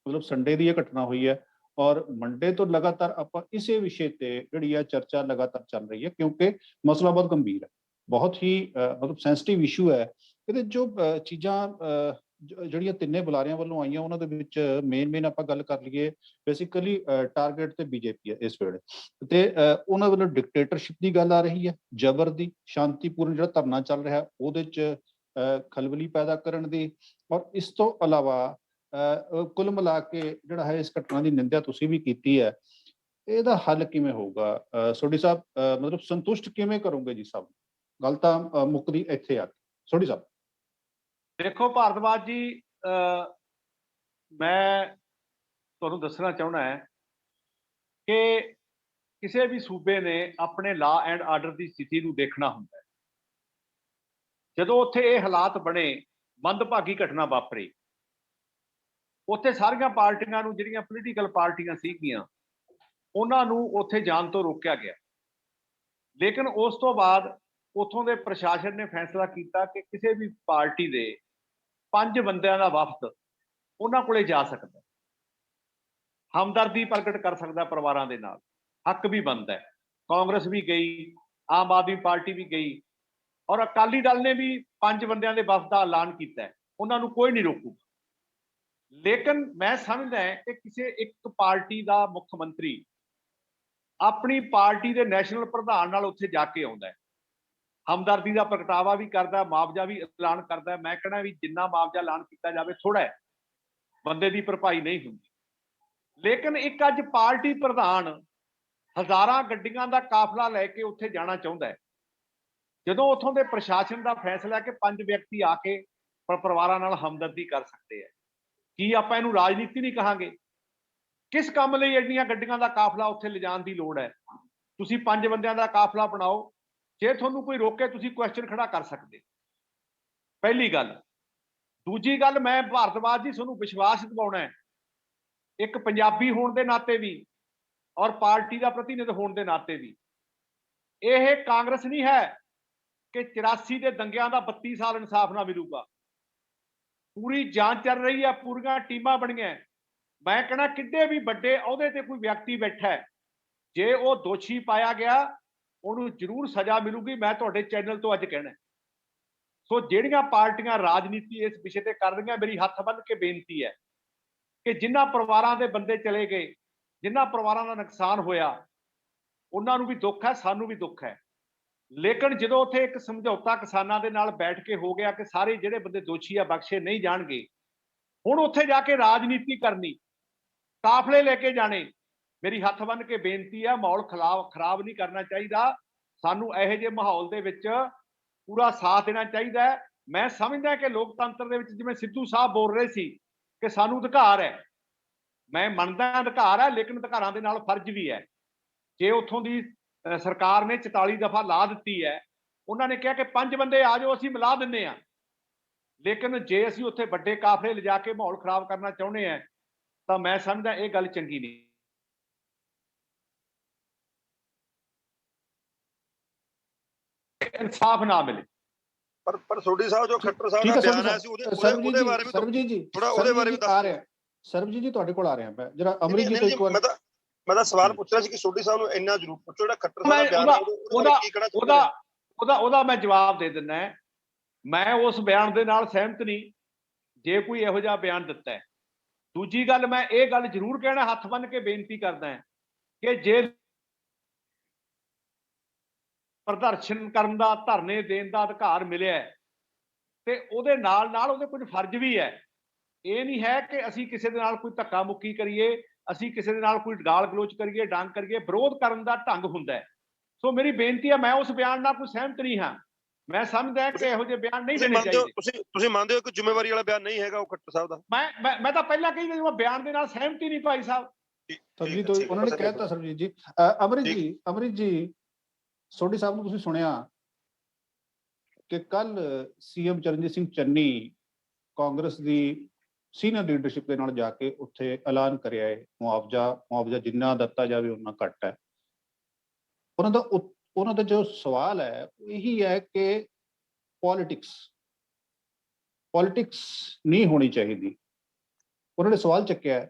ਮਤਲਬ ਸੰਡੇ ਦੀ ਇਹ ਘਟਨਾ ਹੋਈ ਹੈ ਔਰ ਮੰਡੇ ਤੋਂ ਲਗਾਤਾਰ ਆਪਾਂ ਇਸੇ ਵਿਸ਼ੇ ਤੇ ਜਿਹੜੀ ਆ ਚਰਚਾ ਲਗਾਤਾਰ ਚੱਲ ਰਹੀ ਹੈ, ਕਿਉਂਕਿ ਮਸਲਾ ਬਹੁਤ ਗੰਭੀਰ ਹੈ, ਬਹੁਤ ਹੀ ਮਤਲਬ ਸੈਂਸਿਟਿਵ ਇਸ਼ੂ ਹੈ। ਇਹਦੇ ਜੋ ਚੀਜ਼ਾਂ ਜਿਹੜੀਆਂ ਤਿੰਨੇ ਬੁਲਾਰਿਆਂ ਵੱਲੋਂ ਆਈਆਂ, ਉਹਨਾਂ ਦੇ ਵਿੱਚ ਮੇਨ ਆਪਾਂ ਗੱਲ ਕਰ ਲਈਏ, ਬੇਸਿਕਲੀ ਟਾਰਗੇਟ ਤੇ ਬੀਜੇਪੀ ਹੈ ਇਸ ਵੇਲੇ, ਤੇ ਉਹਨਾਂ ਵੱਲੋਂ ਡਿਕਟੇਟਰਸ਼ਿਪ ਦੀ ਗੱਲ ਆ ਰਹੀ ਹੈ, ਜ਼ਬਰ ਦੀ, ਸ਼ਾਂਤੀਪੂਰਨ ਜਿਹੜਾ ਧਰਨਾ ਚੱਲ ਰਿਹਾ ਉਹਦੇ ਚ ਖਲਬਲੀ ਪੈਦਾ ਕਰਨ ਦੀ, ਔਰ ਇਸ ਤੋਂ ਇਲਾਵਾ ਕੁੱਲ ਮਿਲਾ ਕੇ ਜਿਹੜਾ ਹੈ ਇਸ ਘਟਨਾ ਦੀ ਨਿੰਦਿਆ ਤੁਸੀਂ ਵੀ ਕੀਤੀ ਹੈ। ਇਹਦਾ ਹੱਲ ਕਿਵੇਂ ਹੋਊਗਾ ਸੋਢੀ ਸਾਹਿਬ, ਮਤਲਬ ਸੰਤੁਸ਼ਟ ਕਿਵੇਂ ਕਰੋਗੇ ਜੀ ਸਭ? ਗੱਲ ਤਾਂ ਮੁੱਕਦੀ ਇੱਥੇ ਆ। ਸੋਢੀ ਸਾਹਿਬ ਦੇਖੋ ਭਾਰਦਵਾਜ ਜੀ, ਮੈਂ ਤੁਹਾਨੂੰ ਦੱਸਣਾ ਚਾਹੁੰਦਾ ਹੈ ਕਿ ਕਿਸੇ ਵੀ ਸੂਬੇ ਨੇ ਆਪਣੇ ਲਾ ਐਂਡ ਆਰਡਰ ਦੀ ਸਥਿਤੀ ਨੂੰ ਦੇਖਣਾ ਹੁੰਦਾ ਹੈ। ਜਦੋਂ ਉੱਥੇ ਇਹ ਹਾਲਾਤ ਬਣੇ, ਮੰਦਭਾਗੀ ਘਟਨਾ ਵਾਪਰੀ, ਉੱਥੇ ਸਾਰੀਆਂ ਪਾਰਟੀਆਂ ਨੂੰ, ਜਿਹੜੀਆਂ ਪੋਲੀਟੀਕਲ ਪਾਰਟੀਆਂ ਸੀਗੀਆਂ, ਉਹਨਾਂ ਨੂੰ ਉੱਥੇ ਜਾਣ ਤੋਂ ਰੋਕਿਆ ਗਿਆ। ਲੇਕਿਨ ਉਸ ਤੋਂ ਬਾਅਦ ਉੱਥੋਂ ਦੇ ਪ੍ਰਸ਼ਾਸਨ ਨੇ ਫੈਸਲਾ ਕੀਤਾ ਕਿ ਕਿਸੇ ਵੀ ਪਾਰਟੀ ਦੇ 5 ਬੰਦਿਆਂ ਦਾ ਵਫਦ ਉਹਨਾਂ ਕੋਲੇ ਜਾ ਸਕਦਾ, ਹਮਦਰਦੀ ਪ੍ਰਗਟ ਕਰ ਸਕਦਾ ਪਰਿਵਾਰਾਂ ਦੇ ਨਾਲ, ਹੱਕ ਵੀ ਬਣਦਾ ਹੈ। ਕਾਂਗਰਸ ਵੀ ਗਈ, ਆਮ ਆਦਮੀ ਪਾਰਟੀ ਵੀ ਗਈ, ਔਰ ਅਕਾਲੀ ਦਲ ਨੇ ਵੀ 5 ਬੰਦਿਆਂ ਦੇ ਵਫਦ ਦਾ ਐਲਾਨ ਕੀਤਾ ਹੈ, ਉਹਨਾਂ ਨੂੰ ਕੋਈ ਨਹੀਂ ਰੋਕੂਗਾ। ਲੇਕਿਨ ਮੈਂ ਸਮਝਦਾ ਕਿ ਕਿਸੇ ਇੱਕ ਪਾਰਟੀ ਦਾ ਮੁੱਖ ਮੰਤਰੀ ਆਪਣੀ ਪਾਰਟੀ ਦੇ ਨੈਸ਼ਨਲ ਪ੍ਰਧਾਨ ਨਾਲ ਉੱਥੇ ਜਾ ਕੇ ਆਉਂਦਾ ਹੈ, ਹਮਦਰਦੀ ਦਾ ਪ੍ਰਗਟਾਵਾ ਵੀ ਕਰਦਾ, ਮੁਆਵਜ਼ਾ ਵੀ ਐਲਾਨ ਕਰਦਾ। ਮੈਂ ਕਹਿਣਾ ਵੀ ਜਿੰਨਾ ਮੁਆਵਜ਼ਾ ਐਲਾਨ ਕੀਤਾ ਜਾਵੇ ਥੋੜਾ ਹੈ, ਬੰਦੇ ਦੀ ਭਰਪਾਈ ਨਹੀਂ ਹੁੰਦੀ। ਲੇਕਿਨ ਇੱਕ ਅੱਜ ਪਾਰਟੀ ਪ੍ਰਧਾਨ ਹਜ਼ਾਰਾਂ ਗੱਡੀਆਂ ਦਾ ਕਾਫਲਾ ਲੈ ਕੇ ਉੱਥੇ ਜਾਣਾ ਚਾਹੁੰਦਾ ਹੈ, ਜਦੋਂ ਉੱਥੋਂ ਦੇ ਪ੍ਰਸ਼ਾਸਨ ਦਾ ਫੈਸਲਾ ਹੈ ਕਿ 5 ਵਿਅਕਤੀ ਆ ਕੇ ਪਰਿਵਾਰਾਂ ਨਾਲ ਹਮਦਰਦੀ ਕਰ ਸਕਦੇ ਹੈ। ਕੀ ਆਪਾਂ ਇਹਨੂੰ ਰਾਜਨੀਤੀ ਨਹੀਂ ਕਹਾਂਗੇ? ਕਿਸ ਕੰਮ ਲਈ ਇੰਨੀਆਂ ਗੱਡੀਆਂ ਦਾ ਕਾਫਲਾ ਉੱਥੇ ਲਿਜਾਣ ਦੀ ਲੋੜ ਹੈ? ਤੁਸੀਂ 5 ਬੰਦਿਆਂ ਦਾ ਕਾਫਲਾ ਬਣਾਓ, ਜੇ ਤੁਹਾਨੂੰ ਕੋਈ ਰੋਕੇ ਤੁਸੀਂ ਕੁਐਸਚਨ ਖੜਾ ਕਰ ਸਕਦੇ। ਪਹਿਲੀ ਗੱਲ। ਦੂਜੀ ਗੱਲ, ਮੈਂ ਭਾਰਤਵਾਜ ਜੀ ਤੁਹਾਨੂੰ ਵਿਸ਼ਵਾਸ ਦਿਵਾਉਣਾ ਹੈ, ਇੱਕ ਪੰਜਾਬੀ ਹੋਣ ਦੇ ਨਾਤੇ ਵੀ ਔਰ ਪਾਰਟੀ ਦਾ ਪ੍ਰਤੀਨਿਧ ਹੋਣ ਦੇ ਨਾਤੇ ਵੀ, ਇਹ ਕਾਂਗਰਸ ਨਹੀਂ ਹੈ ਕਿ 84 ਦੇ ਦੰਗਿਆਂ ਦਾ 32 ਸਾਲ ਇਨਸਾਫ ਨਾ ਮਿਲੂਗਾ। ਪੂਰੀ ਜਾਂਚ ਚੱਲ ਰਹੀ ਹੈ, ਪੂਰੀਆਂ ਟੀਮਾਂ ਬਣੀਆਂ। ਮੈਂ ਕਹਿਣਾ ਕਿੱਡੇ ਵੀ ਵੱਡੇ ਅਹੁਦੇ ਤੇ ਕੋਈ ਵਿਅਕਤੀ ਬੈਠਾ ਹੈ, ਜੇ ਉਹ ਦੋਸ਼ੀ ਪਾਇਆ ਗਿਆ ਉਹਨੂੰ ਜ਼ਰੂਰ ਸਜ਼ਾ ਮਿਲੂਗੀ। ਮੈਂ ਤੁਹਾਡੇ ਚੈਨਲ ਤੋਂ ਅੱਜ ਕਹਿਣਾ। ਸੋ ਜਿਹੜੀਆਂ ਪਾਰਟੀਆਂ ਰਾਜਨੀਤੀ ਇਸ ਵਿਸ਼ੇ ਤੇ ਕਰ ਰਹੀਆਂ, ਮੇਰੀ ਹੱਥ ਬੰਨ੍ਹ ਕੇ ਬੇਨਤੀ ਹੈ ਕਿ ਜਿਨ੍ਹਾਂ ਪਰਿਵਾਰਾਂ ਦੇ ਬੰਦੇ ਚਲੇ ਗਏ, ਜਿਨ੍ਹਾਂ ਪਰਿਵਾਰਾਂ ਦਾ ਨੁਕਸਾਨ ਹੋਇਆ, ਉਹਨਾਂ ਨੂੰ ਵੀ ਦੁੱਖ ਹੈ, ਸਾਨੂੰ ਵੀ ਦੁੱਖ ਹੈ। ਲੇਕਿਨ ਜਦੋਂ ਉੱਥੇ ਇੱਕ ਸਮਝੌਤਾ ਕਿਸਾਨਾਂ ਦੇ ਨਾਲ ਬੈਠ ਕੇ ਹੋ ਗਿਆ ਕਿ ਸਾਰੇ ਜਿਹੜੇ ਬੰਦੇ ਦੋਸ਼ੀ ਆ ਬਖਸ਼ੇ ਨਹੀਂ ਜਾਣਗੇ, ਹੁਣ ਉੱਥੇ ਜਾ ਕੇ ਰਾਜਨੀਤੀ ਕਰਨੀ, ਕਾਫਲੇ ਲੈ ਕੇ ਜਾਣੇ, ਮੇਰੀ ਹੱਥ ਬੰਨ੍ਹ ਕੇ ਬੇਨਤੀ ਹੈ, ਮਾਹੌਲ ਖਰਾਬ ਨਹੀਂ ਕਰਨਾ ਚਾਹੀਦਾ। ਸਾਨੂੰ ਇਹੋ ਜਿਹੇ ਮਾਹੌਲ ਦੇ ਵਿੱਚ ਪੂਰਾ ਸਾਥ ਦੇਣਾ ਚਾਹੀਦਾ ਹੈ। ਮੈਂ ਸਮਝਦਾ ਕਿ ਲੋਕਤੰਤਰ ਦੇ ਵਿੱਚ ਜਿਵੇਂ ਸਿੱਧੂ ਸਾਹਿਬ ਬੋਲ ਰਹੇ ਸੀ ਕਿ ਸਾਨੂੰ ਅਧਿਕਾਰ ਹੈ, ਮੈਂ ਮੰਨਦਾ ਅਧਿਕਾਰ ਹੈ, ਲੇਕਿਨ ਅਧਿਕਾਰਾਂ ਦੇ ਨਾਲ ਫਰਜ਼ ਵੀ ਹੈ। ਜੇ ਉੱਥੋਂ ਦੀ ਸਰਕਾਰ ਨੇ 44 ਦਫਾ ਲਾ ਦਿੱਤੀ ਹੈ, ਉਹਨਾਂ ਨੇ ਕਿਹਾ ਕਿ 5 ਬੰਦੇ ਆ ਜਾਓ, ਅਸੀਂ ਮਿਲਾ ਦਿੰਦੇ ਹਾਂ, ਲੇਕਿਨ ਜੇ ਅਸੀਂ ਉੱਥੇ ਵੱਡੇ ਕਾਫਲੇ ਲਿਜਾ ਕੇ ਮਾਹੌਲ ਖਰਾਬ ਕਰਨਾ ਚਾਹੁੰਦੇ ਹਾਂ ਤਾਂ ਮੈਂ ਸਮਝਦਾ ਇਹ ਗੱਲ ਚੰਗੀ ਨਹੀਂ। ਇਨਸਾਫ ਨਾ ਮਿਲੇ। ਪਰ ਸੋਢੀ ਸਾਹਿਬ ਜੋ ਖੱਟਰ ਸਾਹਿਬ ਦਾ ਬਿਆਨ ਆਇਆ ਸੀ ਉਹਦੇ ਬਾਰੇ ਵੀ ਸਰਬਜੀਤ ਜੀ ਥੋੜਾ ਉਹਦੇ ਬਾਰੇ ਵੀ ਆ ਰਿਹਾ। ਸਰਬਜੀਤ ਜੀ ਤੁਹਾਡੇ ਕੋਲ ਆ ਰਿਹਾ ਮੈਂ ਜਰਾ ਅਮਰੀਕ ਜੀ ਤੋਂ ਇੱਕ ਵਾਰ ਮੈਂ ਤਾਂ ਸਵਾਲ ਪੁੱਛ ਰਿਹਾ ਸੀ ਕਿ ਸੋਢੀ ਸਾਹਿਬ ਨੂੰ ਇੰਨਾ ਜ਼ਰੂਰ ਪੁੱਛੋ ਜਿਹੜਾ ਖੱਟਰ ਸਾਹਿਬ ਦਾ ਬਿਆਨ ਉਹਦਾ ਮੈਂ ਜਵਾਬ ਦੇ ਦਿੰਦਾ। ਮੈਂ ਉਸ ਬਿਆਨ ਦੇ ਨਾਲ ਸਹਿਮਤ ਨਹੀਂ ਜੇ ਕੋਈ ਇਹੋ ਜਿਹਾ ਬਿਆਨ ਦਿੱਤਾ ਹੈ। ਦੂਜੀ ਗੱਲ, ਮੈਂ ਇਹ ਗੱਲ ਜ਼ਰੂਰ ਕਹਿਣਾ, ਹੱਥ ਬੰਨ੍ਹ ਕੇ ਬੇਨਤੀ ਕਰਦਾ ਕਿ ਜੇ ਪ੍ਰਦਰਸ਼ਨ ਕਰਨ ਦਾ, ਧਰਨੇ ਦੇਣ ਦਾ ਅਧਿਕਾਰ ਮਿਲਿਆ ਤੇ ਉਹਦੇ ਨਾਲ ਨਾਲ ਉਹਦੇ ਕੁਝ ਫਰਜ਼ ਵੀ ਹੈ। ਇਹ ਨਹੀਂ ਹੈ ਕਿ ਅਸੀਂ ਕਿਸੇ ਦੇ ਨਾਲ ਕੋਈ ਧੱਕਾ ਮੁੱਕੀ ਕਰੀਏ, ਅਸੀਂ ਕਿਸੇ ਦੇ ਨਾਲ ਕੋਈ ਗਾਲ ਗਲੋਚ ਕਰੀਏ, ਡੰਗ ਕਰੀਏ। ਵਿਰੋਧ ਕਰਨ ਦਾ ਢੰਗ ਹੁੰਦਾ ਹੈ। ਸੋ ਮੇਰੀ ਬੇਨਤੀ ਹੈ, ਮੈਂ ਉਸ ਬਿਆਨ ਨਾਲ ਕੋਈ ਸਹਿਮਤ ਨਹੀਂ ਹਾਂ। ਮੈਂ ਸਮਝਦਾ ਕਿ ਇਹੋ ਜਿਹੇ ਬਿਆਨ ਨਹੀਂ ਦੇਣੇ ਚਾਹੀਦੇ। ਤੁਸੀਂ ਮੰਨਦੇ ਹੋ ਕਿ ਜ਼ਿੰਮੇਵਾਰੀ ਵਾਲਾ ਬਿਆਨ ਨਹੀਂ ਹੈਗਾ ਉਹ ਖੱਟਰ ਸਾਹਿਬ ਦਾ? ਮੈਂ ਤਾਂ ਪਹਿਲਾਂ ਕਹੀ ਮੈਂ ਬਿਆਨ ਦੇ ਨਾਲ ਸਹਿਮਤੀ ਨਹੀਂ ਭਾਈ ਸਾਹਿਬ। ਸਰਬਜੀਤ ਉਹਨਾਂ ਨੇ ਕਹਿਤਾ। ਸਰਬਜੀਤ ਜੀ, ਅਮਰਿਤ ਜੀ ਸੋਢੀ ਸਾਹਿਬ ਨੂੰ ਤੁਸੀਂ ਸੁਣਿਆ ਕਿ ਕੱਲ ਸੀਐਮ ਚਰਨਜੀਤ ਸਿੰਘ ਚੰਨੀ ਕਾਂਗਰਸ ਦੀ ਸੀਨੀਅਰ ਲੀਡਰਸ਼ਿਪ ਦੇ ਨਾਲ ਜਾ ਕੇ ਉੱਥੇ ਐਲਾਨ ਕਰਿਆ ਹੈ ਮੁਆਵਜ਼ਾ ਜਿੰਨਾ ਦਿੱਤਾ ਜਾਵੇ ਉਨਾ ਘੱਟ ਹੈ। ਉਹਨਾਂ ਦਾ ਜੋ ਸਵਾਲ ਹੈ ਉਹ ਇਹੀ ਹੈ ਕਿ ਪੋਲਿਟਿਕਸ ਨਹੀਂ ਹੋਣੀ ਚਾਹੀਦੀ। ਉਹਨਾਂ ਨੇ ਸਵਾਲ ਚੱਕਿਆ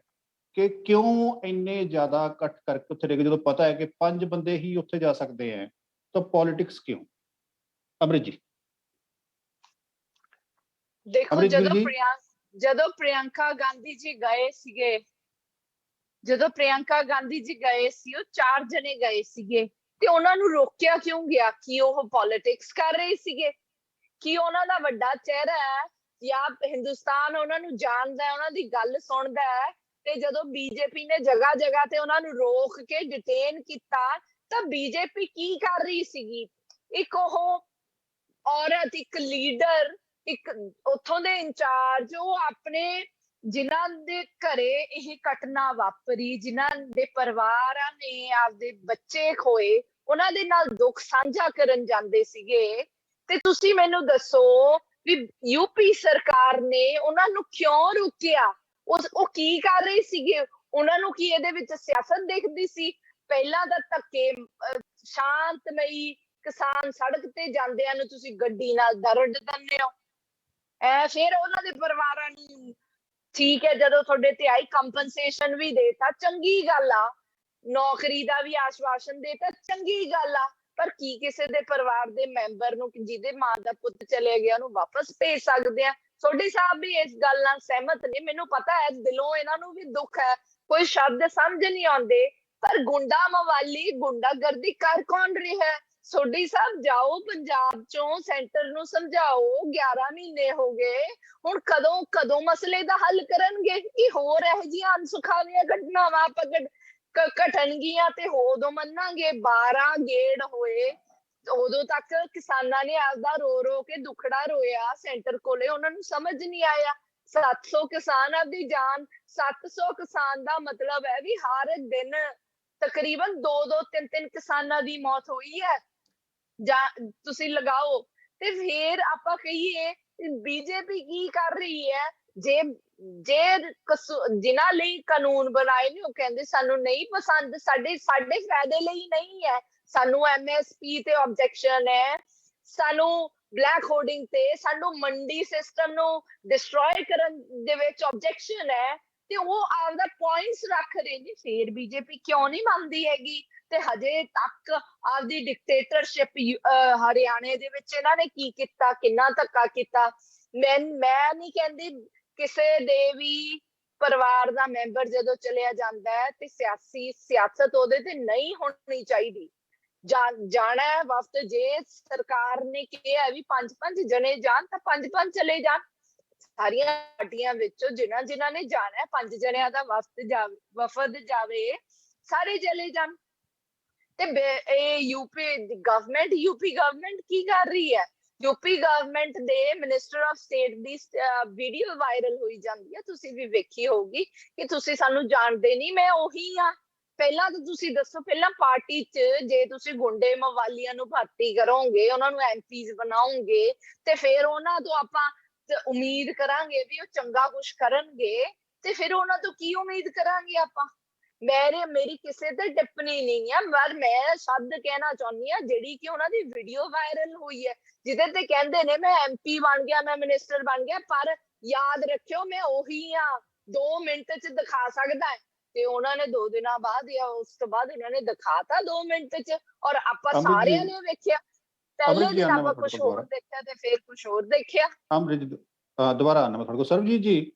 ਕਿ ਕਿਉਂ ਇੰਨੇ ਜ਼ਿਆਦਾ ਕੱਟ ਕਰਕੇ ਉੱਥੇ ਜਦੋਂ ਪਤਾ ਹੈ ਕਿ 5 ਬੰਦੇ ਹੀ ਉੱਥੇ ਜਾ ਸਕਦੇ ਹੈ ਤਾਂ ਪੋਲਿਟਿਕਸ ਕਿਉਂ? ਅਮਰਿਤ ਜੀ ਦੇਖੋ, ਜਦੋਂ ਪ੍ਰਿਯੰਕਾ ਗਾਂਧੀ ਜੀ ਗਏ ਸੀਗੇ, ਉਹ 4 ਜਣੇ ਗਏ ਸੀਗੇ ਤੇ ਉਹਨਾਂ ਨੂੰ ਰੋਕਿਆ ਕਿਉਂ ਗਿਆ? ਕਿ ਉਹ ਪੋਲਿਟਿਕਸ ਕਰ ਰਹੇ ਸੀਗੇ? ਕਿ ਉਹਨਾਂ ਦਾ ਵੱਡਾ ਚਿਹਰਾ ਹੈ ਜਾਂ ਹਿੰਦੁਸਤਾਨ ਉਹਨਾਂ ਨੂੰ ਜਾਣਦਾ ਹੈ, ਉਹਨਾਂ ਦੀ ਗੱਲ ਸੁਣਦਾ ਹੈ, ਤੇ ਜਦੋਂ ਬੀਜੇਪੀ ਨੇ ਜਗ੍ਹਾ ਜਗ੍ਹਾ ਤੇ ਉਹਨਾਂ ਨੂੰ ਰੋਕ ਕੇ ਡਿਟੇਨ ਕੀਤਾ ਤਾਂ ਬੀਜੇਪੀ ਕੀ ਕਰ ਰਹੀ ਸੀਗੀ? ਇੱਕ ਉਹ ਔਰਤ, ਇੱਕ ਲੀਡਰ, ਇੱਕ ਉੱਥੋਂ ਦੇ ਇੰਚਾਰਜ, ਉਹ ਆਪਣੇ ਜਿਨ੍ਹਾਂ ਦੇ ਘਰੇ ਇਹ ਘਟਨਾ ਵਾਪਰੀ, ਜਿਨ੍ਹਾਂ ਦੇ ਪਰਿਵਾਰਾਂ ਨੇ ਆਪਦੇ ਬੱਚੇ ਖੋਏ, ਉਹਨਾਂ ਦੇ ਨਾਲ ਦੁੱਖ ਸਾਂਝਾ ਕਰਨ ਜਾਂਦੇ ਸੀਗੇ। ਤੇ ਤੁਸੀਂ ਮੈਨੂੰ ਦੱਸੋ ਵੀ ਯੂਪੀ ਸਰਕਾਰ ਨੇ ਉਹਨਾਂ ਨੂੰ ਕਿਉਂ ਰੋਕਿਆ? ਉਹ ਕੀ ਕਰ ਰਹੇ ਸੀਗੇ? ਉਹਨਾਂ ਨੂੰ ਕੀ ਇਹਦੇ ਵਿੱਚ ਸਿਆਸਤ ਦਿਖਦੀ ਸੀ? ਪਹਿਲਾਂ ਤਾਂ ਧੱਕੇ ਸ਼ਾਂਤਮਈ ਕਿਸਾਨ ਸੜਕ ਤੇ ਜਾਂਦਿਆਂ ਨੂੰ ਤੁਸੀਂ ਗੱਡੀ ਨਾਲ ਦਰੜ ਦਿੰਦੇ ਹੋ। ਫਿਰ ਉਹਨਾਂ ਦੇ ਪਰਿਵਾਰਾਂ ਨੂੰ ਠੀਕ ਹੈ, ਜਦੋਂ ਤੁਹਾਡੇ ਤੇ ਆਈ ਕੰਪਨਸੇਸ਼ਨ ਵੀ ਦੇਤਾ, ਚੰਗੀ ਗੱਲ ਆ, ਨੌਕਰੀ ਦਾ ਵੀ ਆਸ਼ਵਾਸਨ ਦੇਤਾ, ਚੰਗੀ ਗੱਲ ਆ, ਪਰ ਕੀ ਕਿਸੇ ਦੇ ਪਰਿਵਾਰ ਦੇ ਮੈਂਬਰ ਨੂੰ ਜਿਹਦੇ ਮਾਂ ਦਾ ਪੁੱਤ ਚਲੇ ਗਿਆ ਉਹਨੂੰ ਵਾਪਸ ਭੇਜ ਸਕਦੇ ਆ? ਸੋਢੀ ਸਾਹਿਬ ਵੀ ਇਸ ਗੱਲ ਨਾਲ ਸਹਿਮਤ ਨੇ, ਮੈਨੂੰ ਪਤਾ ਹੈ ਦਿਲੋਂ ਇਹਨਾਂ ਨੂੰ ਵੀ ਦੁੱਖ ਹੈ, ਕੋਈ ਸ਼ਬਦ ਸਮਝ ਨਹੀਂ ਆਉਂਦੇ, ਪਰ ਗੁੰਡਾ ਮਵਾਲੀ ਗੁੰਡਾਗਰਦੀ ਕਰ ਕੌਣ ਰਿਹਾ? ਸੋਢੀ ਸਾਹਿਬ ਜਾਓ ਪੰਜਾਬ ਚੋਂ ਸੈਂਟਰ ਨੂੰ ਸਮਝਾਓ, 11 ਮਹੀਨੇ ਹੋ ਗਏ, ਹੁਣ ਕਦੋਂ ਮਸਲੇ ਦਾ ਹੱਲ ਕਰਨਗੇ? ਇਹ ਹੋਰ ਇਹੋ ਜਿਹੀਆਂ ਅਨਸੁਖਾਵੀਆਂ ਘਟਨਾਵਾਂ ਘਟਣਗੀਆਂ ਤੇ ਉਦੋਂ ਮੰਨਾਂਗੇ। 12 ਗੇੜ ਹੋਏ, ਉਦੋਂ ਤੱਕ ਕਿਸਾਨਾਂ ਨੇ ਆਪਦਾ ਰੋ ਕੇ ਦੁਖੜਾ ਰੋਇਆ ਸੈਂਟਰ ਕੋਲੇ, ਉਹਨਾਂ ਨੂੰ ਸਮਝ ਨਹੀਂ ਆਇਆ। 700 ਕਿਸਾਨ ਆਪਦੀ ਜਾਨ, 700 ਕਿਸਾਨ ਦਾ ਮਤਲਬ ਹੈ ਵੀ ਹਰ ਦਿਨ ਤਕਰੀਬਨ 2-2, 3-3 ਕਿਸਾਨਾਂ ਦੀ ਮੌਤ ਹੋਈ ਹੈ। ਜਾਂ ਤੁਸੀਂ ਲਗਾਓ ਤੇ ਫਿਰ ਆਪਾਂ ਕਹੀਏ ਬੀਜੇਪੀ ਕੀ ਕਰ ਰਹੀ ਹੈ? ਜੇ ਜਿਨ੍ਹਾਂ ਲਈ ਕਾਨੂੰਨ ਬਣਾਏ ਨੇ ਉਹ ਕਹਿੰਦੇ ਸਾਨੂੰ ਨਹੀਂ ਪਸੰਦ, ਸਾਡੇ ਫਾਇਦੇ ਲਈ ਨਹੀਂ ਹੈ, ਸਾਨੂੰ MSP ਤੇ ਆਬਜੈਕਸ਼ਨ ਹੈ, ਸਾਨੂੰ ਬਲੈਕ ਹੋਰਡਿੰਗ ਤੇ, ਸਾਨੂੰ ਮੰਡੀ ਸਿਸਟਮ ਨੂੰ ਡਿਸਟਰੋਏ ਕਰਨ ਦੇ ਵਿੱਚ ਆਬਜੈਕਸ਼ਨ ਹੈ, ਤੇ ਉਹ ਆਪਦਾ ਪੁਆਇੰਟਸ ਰੱਖ ਰਹੇ ਨੇ। ਫਿਰ ਬੀਜੇਪੀ ਕਿਉਂ ਨਹੀਂ ਮੰਨਦੀ ਹੈਗੀ? ਤੇ ਹਜੇ ਤੱਕ ਆਪਦੀ ਡਿਕਟੇਟਰਸ਼ਿਪ ਹਰਿਆਣੇ ਦੇ ਵਿੱਚ ਇਹਨਾਂ ਨੇ ਕੀ ਕੀਤਾ, ਕਿੰਨਾ ਧੱਕਾ ਕੀਤਾ। ਮੈਂ ਨਹੀਂ ਕਹਿੰਦੀ ਕਿਸੇ ਦੇ ਵੀ ਪਰਿਵਾਰ ਦਾ ਮੈਂਬਰ ਜਦੋਂ ਚਲਿਆ ਜਾਂਦਾ ਹੈ ਤੇ ਸਿਆਸਤ ਉਹਦੇ ਤੇ ਨਹੀਂ ਹੋਣੀ ਚਾਹੀਦੀ। ਜਾਣਾ ਹੈ ਵਫਦ, ਜੇ ਸਰਕਾਰ ਨੇ ਕਿਹਾ ਵੀ 5-5 ਜਣੇ ਜਾਣ ਤਾਂ 5-5 ਚਲੇ ਜਾਣ। ਸਾਰੀਆਂ ਪਾਰਟੀਆਂ ਵਿੱਚੋਂ ਜਿਨ੍ਹਾਂ ਨੇ ਜਾਣਾ ਹੈ 5 ਜਣਿਆਂ ਦਾ ਵਫਦ ਜਾਵੇ, ਸਾਰੇ ਚਲੇ ਜਾਣ। ਤੇ ਇਹ ਯੂਪੀ ਗਵਰਨਮੈਂਟ ਕੀ ਕਰ ਰਹੀ ਹੈ? ਯੂਪੀ ਗਵਰਨਮੈਂਟ ਦੇ minister of state the video viral ਹੋਈ ਜਾਂਦੀ ਹੈ, ਤੁਸੀਂ ਵੀ ਵੇਖੀ ਹੋਊਗੀ, ਕਿ ਤੁਸੀਂ ਸਾਨੂੰ ਜਾਣਦੇ ਨਹੀਂ, ਮੈਂ ਉਹੀ ਆ। ਪਹਿਲਾਂ ਤਾਂ ਤੁਸੀਂ ਦੱਸੋ, ਪਹਿਲਾਂ ਪਾਰਟੀ 'ਚ ਜੇ ਤੁਸੀਂ ਗੁੰਡੇ ਮਵਾਲੀਆਂ ਨੂੰ ਭਰਤੀ ਕਰੋਗੇ, ਉਹਨਾਂ ਨੂੰ MPs ਬਣਾਓਗੇ, ਤੇ ਫਿਰ ਉਹਨਾਂ ਤੋਂ ਆਪਾਂ ਉਮੀਦ ਕਰਾਂਗੇ ਵੀ ਉਹ ਚੰਗਾ ਕੁਛ ਕਰਨਗੇ, ਤੇ ਫਿਰ ਉਹਨਾਂ ਤੋਂ ਕੀ ਉਮੀਦ ਕਰਾਂਗੇ ਆਪਾਂ? ਮੇਰੀ ਕਿਸੇ ਤੇ ਟਿੱਪਣੀ ਨਹੀਂ ਹੈ, ਪਰ ਮੈਂ ਸ਼ਬਦ ਕਹਿਣਾ ਚਾਹੁੰਦੀ ਹਾਂ ਜਿਹੜੀ ਕਿ ਉਹਨਾਂ ਦੀ ਵੀਡੀਓ ਵਾਇਰਲ ਹੋਈ ਹੈ, ਜਿਹਦੇ ਤੇ ਕਹਿੰਦੇ ਨੇ ਮੈਂ MP ਬਣ ਗਿਆ, ਮੈਂ ਮਿਨਿਸਟਰ ਬਣ ਗਿਆ, ਪਰ ਯਾਦ ਰੱਖਿਓ ਮੈਂ ਉਹੀ ਆ, 2 ਮਿੰਟ 'ਚ ਦਿਖਾ ਸਕਦਾ ਹੈ। ਤੇ ਉਹਨਾਂ ਨੇ 2 ਦਿਨਾਂ ਬਾਅਦ ਜਾਂ ਉਸ ਤੋਂ ਬਾਅਦ ਇਹਨਾਂ ਨੇ ਦਿਖਾਤਾ 2 ਮਿੰਟ 'ਚ, ਔਰ ਆਪਾਂ ਸਾਰਿਆਂ ਨੇ ਵੇਖਿਆ। ਪਹਿਲੇ ਦਿਨ ਆਪਾਂ ਕੁਛ ਹੋਰ ਦੇਖਿਆ ਤੇ ਫਿਰ ਕੁਛ ਹੋਰ ਦੇਖਿਆ। ਦੁਬਾਰਾ ਆਨਾ ਮੈਂ ਤੁਹਾਡੇ ਕੋਲ। ਸਰਬਜੀਤ ਜੀ,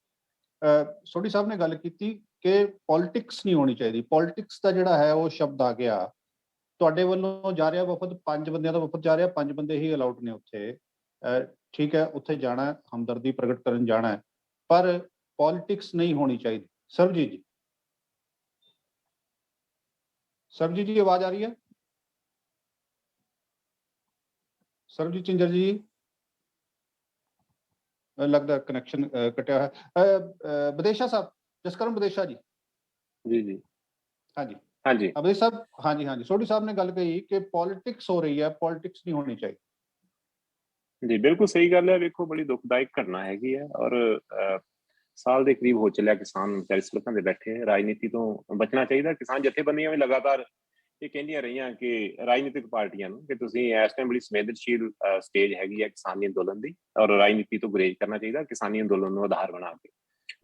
ਸੋਢੀ ਸਾਹਿਬ ਨੇ ਗੱਲ ਕੀਤੀ ਕਿ ਪੋਲਿਟਿਕਸ ਨਹੀਂ ਹੋਣੀ ਚਾਹੀਦੀ। ਪੋਲਿਟਿਕਸ ਦਾ ਜਿਹੜਾ ਹੈ ਉਹ ਸ਼ਬਦ ਆ ਗਿਆ, ਤੁਹਾਡੇ ਵੱਲੋਂ ਜਾ ਰਿਹਾ ਵਫਦ, 5 ਬੰਦਿਆਂ ਦਾ ਵਫਦ ਜਾ ਰਿਹਾ, 5 ਬੰਦੇ ਹੀ ਅਲਾਉਡ ਨੇ ਉੱਥੇ। ਠੀਕ ਹੈ, ਉੱਥੇ ਜਾਣਾ, ਹਮਦਰਦੀ ਪ੍ਰਗਟ ਕਰਨ ਜਾਣਾ ਹੈ, ਪਰ ਪੋਲਿਟਿਕਸ ਨਹੀਂ ਹੋਣੀ ਚਾਹੀਦੀ। ਸਰਬਜੀਤ ਜੀ ਆਵਾਜ਼ ਆ ਰਹੀ ਹੈ? ਸਰਬਜੀਤ ਝਿੰਜਰ ਜੀ, ਲੱਗਦਾ ਕਨੈਕਸ਼ਨ ਕਟਿਆ ਹੈ। ਵਿਦੇਸ਼ਾ ਸਾਹਿਬ, ਜਸਕਰਨ ਵਿਦੇਸ਼ਾ ਜੀ। ਜੀ ਹਾਂਜੀ ਹਾਂਜੀ ਅਬਦੇਸ਼ ਸਾਹਿਬ, ਹਾਂਜੀ ਸੋਢੀ ਸਾਹਿਬ ਨੇ ਗੱਲ ਕਹੀ ਕਿ ਪੋਲਿਟਿਕਸ ਹੋ ਰਹੀ ਹੈ, ਪੋਲਿਟਿਕਸ ਨਹੀਂ ਹੋਣੀ ਚਾਹੀਦੀ। ਜੀ ਬਿਲਕੁਲ ਸਹੀ ਗੱਲ ਹੈ। ਵੇਖੋ, ਬੜੀ ਦੁਖਦਾਇਕ ਘਟਨਾ ਹੈਗੀ ਹੈ, ਔਰ ਸਾਲ ਦੇ ਕਰੀਬ ਹੋ ਚੱਲਿਆ ਕਿਸਾਨ ਵਿਚਾਰੇ ਸੜਕਾਂ ਤੇ ਬੈਠੇ। ਰਾਜਨੀਤੀ ਤੋਂ ਬਚਣਾ ਚਾਹੀਦਾ। ਕਿਸਾਨ ਜਥੇਬੰਦੀਆਂ ਵੀ ਲਗਾਤਾਰ ਇਹ ਕਹਿੰਦੀਆਂ ਰਹੀਆਂ ਕਿ ਰਾਜਨੀਤਿਕ ਪਾਰਟੀਆਂ ਨੂੰ ਕਿ ਤੁਸੀਂ ਇਸ ਟਾਈਮ ਬੜੀ ਸੰਵੇਦਨਸ਼ੀਲ ਸਟੇਜ ਹੈਗੀ ਹੈ ਕਿਸਾਨੀ ਅੰਦੋਲਨ ਦੀ, ਔਰ ਰਾਜਨੀਤੀ ਤੋਂ ਗੁਰੇਜ਼ ਕਰਨਾ ਚਾਹੀਦਾ, ਕਿਸਾਨੀ ਅੰਦੋਲਨ ਨੂੰ ਆਧਾਰ ਬਣਾ ਕੇ।